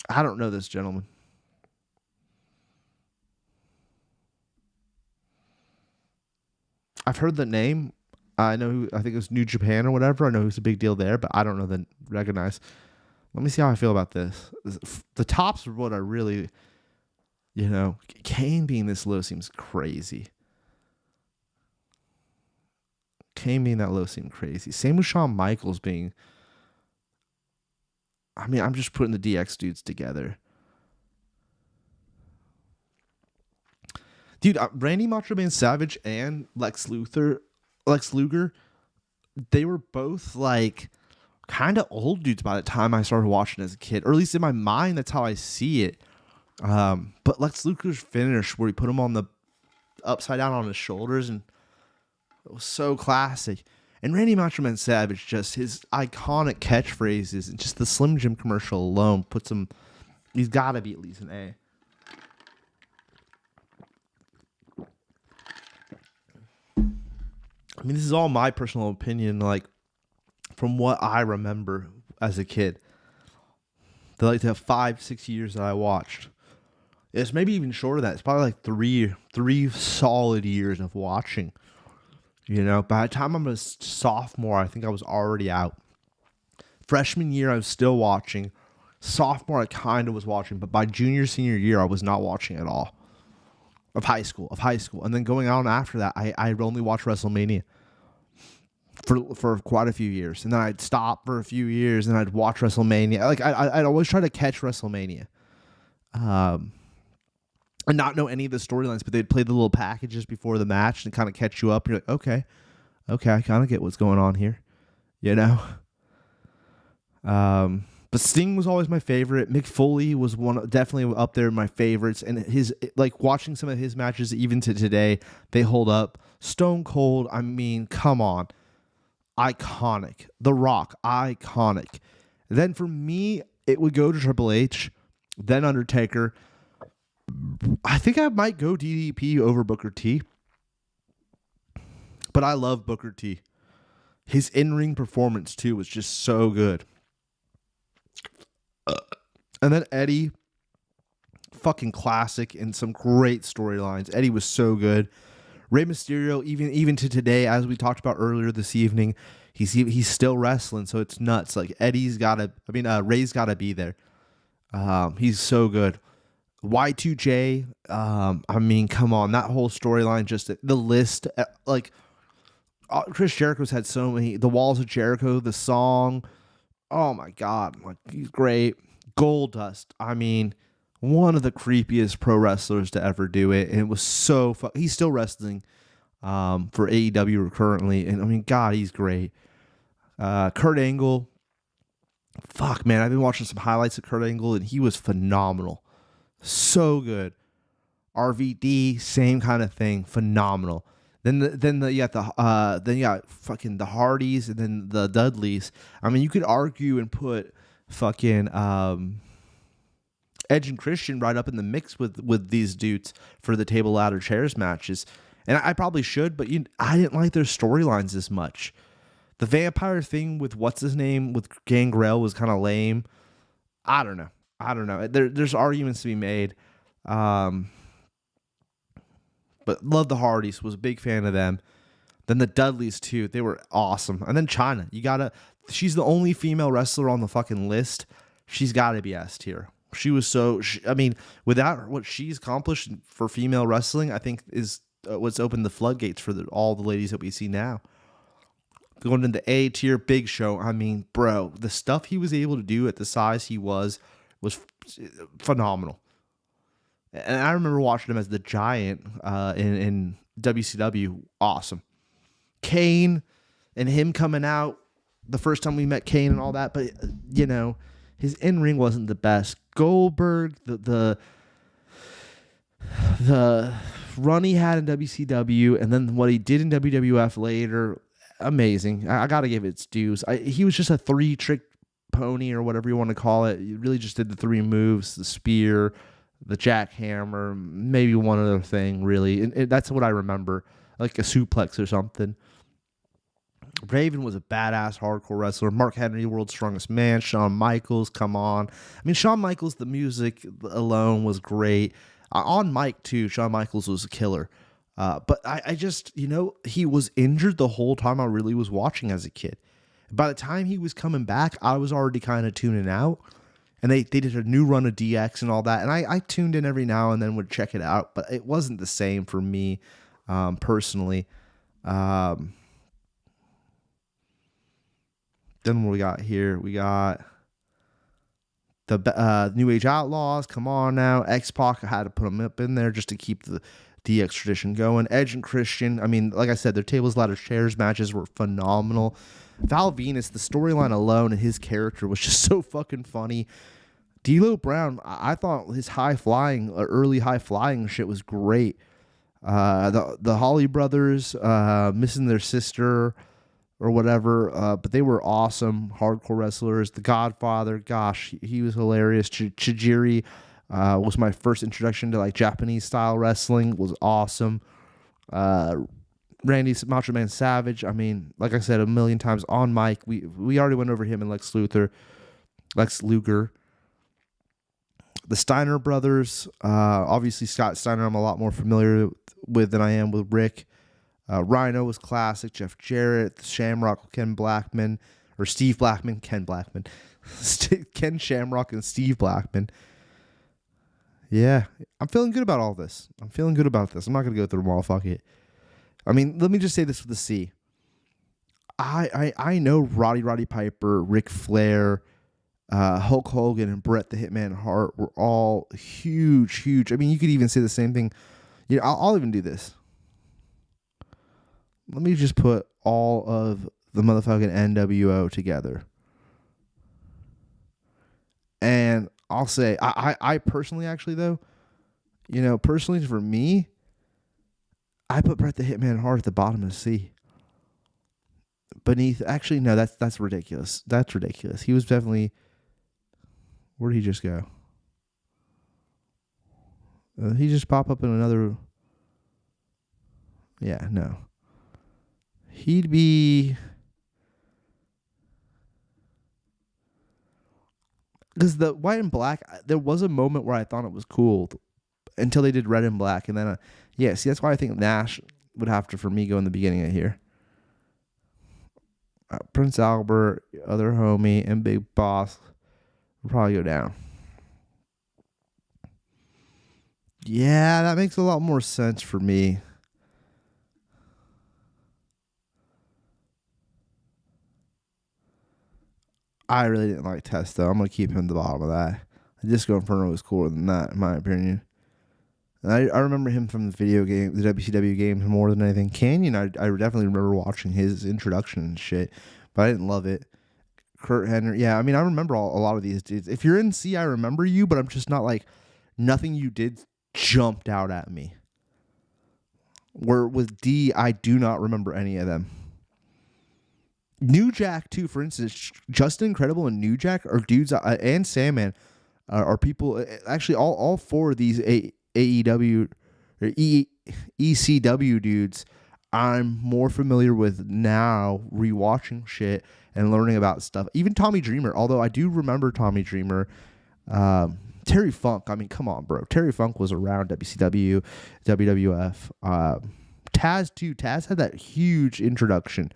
I don't know this gentleman. I've heard the name. I know I think it was New Japan or whatever. I know who's a big deal there, but I don't know recognize. Let me see how I feel about this. The tops are what I really, Kane being this low seems crazy. Kane being that low seemed crazy. Same with Shawn Michaels being. I mean, I'm just putting the DX dudes together. Dude, Randy Macho Man Savage and Lex Luger, they were both like kind of old dudes by the time I started watching as a kid, or at least in my mind, that's how I see it. But Lex Luger's finish where he put him on the upside down on his shoulders, and it was so classic. And Randy Macho Man Savage, just his iconic catchphrases and just the Slim Jim commercial alone puts him. He's got to be at least an A. I mean, this is all my personal opinion, like from what I remember as a kid. The 5-6 years that I watched. It's maybe even shorter than that. It's probably like three solid years of watching. By the time I'm a sophomore, I think I was already out. Freshman year, I was still watching. Sophomore, I kind of was watching, but by junior, senior year, I was not watching at all. Of high school. And then going on after that, I only watched WrestleMania for quite a few years. And then I'd stop for a few years and I'd watch WrestleMania. Like I'd always try to catch WrestleMania. And not know any of the storylines, but they'd play the little packages before the match and kind of catch you up. You're like, okay, I kind of get what's going on here, But Sting was always my favorite. Mick Foley was definitely up there in my favorites, and watching some of his matches even to today, they hold up. Stone Cold, I mean, come on, iconic. The Rock, iconic. Then for me, it would go to Triple H, then Undertaker. I think I might go DDP over Booker T. But I love Booker T. His in-ring performance, too, was just so good. And then Eddie, fucking classic and some great storylines. Eddie was so good. Rey Mysterio, even to today, as we talked about earlier this evening, he's still wrestling, so it's nuts. Like Ray's got to be there. He's so good. Y2J, I mean, come on, that whole storyline, just the list, Chris Jericho's had so many, the Walls of Jericho, the song, oh my God, he's great. Goldust, I mean, one of the creepiest pro wrestlers to ever do it, and it was so fun. He's still wrestling for AEW currently, and I mean, God, he's great. Kurt Angle, fuck, man, I've been watching some highlights of Kurt Angle, and he was phenomenal. So good. RVD, same kind of thing, phenomenal. Then you got fucking the Hardys and then the Dudleys. I mean, you could argue and put fucking Edge and Christian right up in the mix with these dudes for the table, ladder, chairs matches. And I probably should, but I didn't like their storylines as much. The vampire thing with what's his name with Gangrel was kind of lame. I don't know. There's arguments to be made. But love the Hardys, was a big fan of them. Then the Dudleys too, they were awesome. And then Chyna, she's the only female wrestler on the fucking list. She's got to be S tier. She was without what she's accomplished for female wrestling, I think is what's opened the floodgates for all the ladies that we see now. Going into A tier, Big Show. I mean, bro, the stuff he was able to do at the size he was phenomenal. And I remember watching him as the Giant in WCW. Awesome. Kane and him coming out the first time we met Kane and all that, but his in-ring wasn't the best. Goldberg, the run he had in WCW, and then what he did in WWF later, amazing. I got to give it its dues. He was just a 3-trick pony or whatever you want to call it. He really just did the 3 moves, the spear, the jackhammer, maybe one other thing, really. And that's what I remember, like a suplex or something. Raven was a badass hardcore wrestler. Mark Henry, world's strongest man. Shawn Michaels, come on. I mean, Shawn Michaels, the music alone was great. On mic, too, Shawn Michaels was a killer. But I just, he was injured the whole time I really was watching as a kid. By the time he was coming back, I was already kind of tuning out. And they did a new run of DX and all that. And I tuned in every now and then, would check it out. But it wasn't the same for me personally. Then what we got here? We got the New Age Outlaws. Come on now. X-Pac, I had to put them up in there just to keep the DX tradition going. Edge and Christian, I mean, like I said, their tables, ladders, chairs matches were phenomenal. Val Venus, the storyline alone and his character was just so fucking funny. D'Lo Brown, I thought his early high flying shit was great. The Holly brothers, missing their sister or whatever, but they were awesome hardcore wrestlers. The Godfather, gosh, he was hilarious. Chijiri was my first introduction to like Japanese style wrestling, was awesome. Randy Macho Man Savage, I mean, like I said a million times on mic, we already went over him and Lex Luger. The Steiner brothers, obviously Scott Steiner I'm a lot more familiar with than I am with Rick. Rhino was classic. Jeff Jarrett, Shamrock, Ken Blackman, Ken Shamrock and Steve Blackman. Yeah, I'm feeling good about all this. I'm feeling good about this. I'm not going to go through them all. Fuck it. I mean, let me just say this with the C. I know Roddy Piper, Ric Flair, Hulk Hogan, and Bret the Hitman Hart were all huge. I mean, you could even say the same thing. You know, I'll even do this. Let me just put all of the motherfucking NWO together. And I'll say, I personally, actually, though, personally for me, I put Bret the Hitman Hart at the bottom of C. Beneath, actually, no, that's ridiculous. That's ridiculous. He was definitely, where did he just go? He just pop up in another, yeah, no. He'd be, because the white and black, there was a moment where I thought it was cool until they did red and black. And then, see, that's why I think Nash would have to, for me, go in the beginning of here. Prince Albert, other homie, and Big Boss will probably go down. Yeah, that makes a lot more sense for me. I really didn't like Test, though. I'm going to keep him at the bottom of that. Disco Inferno was cooler than that, in my opinion. And I remember him from the video game, the WCW games, more than anything. Canyon, I definitely remember watching his introduction and shit, but I didn't love it. Kurt Henry, yeah, I mean, I remember a lot of these dudes. If you're in C, I remember you, but I'm just not like, nothing you did jumped out at me. Where with D, I do not remember any of them. New Jack, too, for instance, Justin Incredible and New Jack are dudes, and Sandman are people, actually all four of these AEW or ECW dudes I'm more familiar with now, rewatching shit and learning about stuff. Even Tommy Dreamer, although I do remember Tommy Dreamer. Terry Funk, I mean, come on, bro. Terry Funk was around WCW, WWF. Taz, too. Taz had that huge introduction.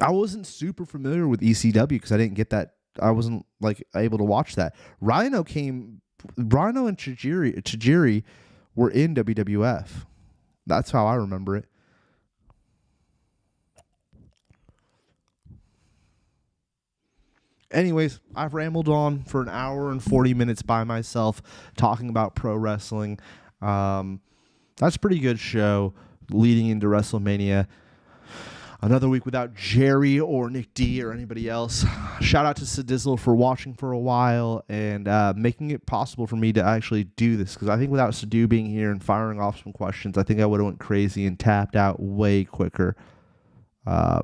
I wasn't super familiar with ECW because I didn't get that. I wasn't like able to watch that. Rhino and Chijiri were in WWF. That's how I remember it. Anyways, I've rambled on for an hour and 40 minutes by myself talking about pro wrestling. That's a pretty good show leading into WrestleMania. Another week without Jerry or Nick D or anybody else. Shout out to Sadizzle for watching for a while and making it possible for me to actually do this. Because I think without Sadu being here and firing off some questions, I think I would have went crazy and tapped out way quicker. I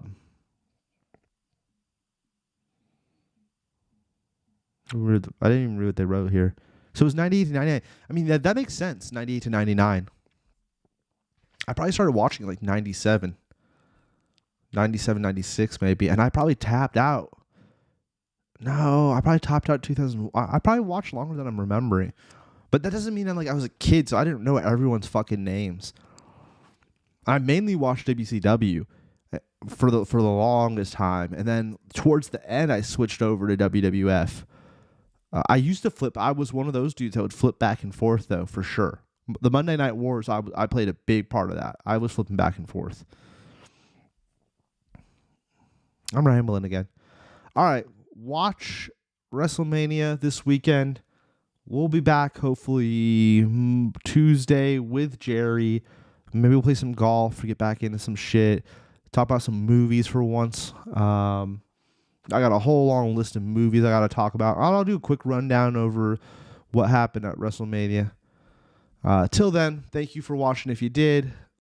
didn't even read what they wrote here. So it was 98 to 99. I mean, that makes sense. 98 to 99. I probably started watching like 97, 96 maybe. And I probably tapped out. No, I probably topped out 2000. I probably watched longer than I'm remembering. But that doesn't mean I was a kid, so I didn't know everyone's fucking names. I mainly watched WCW for the longest time, and then towards the end, I switched over to WWF. I used to flip. I was one of those dudes that would flip back and forth, though, for sure. The Monday Night Wars, I played a big part of that. I was flipping back and forth. I'm rambling again. All right, watch WrestleMania this weekend. We'll be back hopefully Tuesday with Jerry. Maybe we'll play some golf, get back into some shit, talk about some movies for once. I got a whole long list of movies I got to talk about. I'll do a quick rundown over what happened at WrestleMania. Till then, thank you for watching if you did.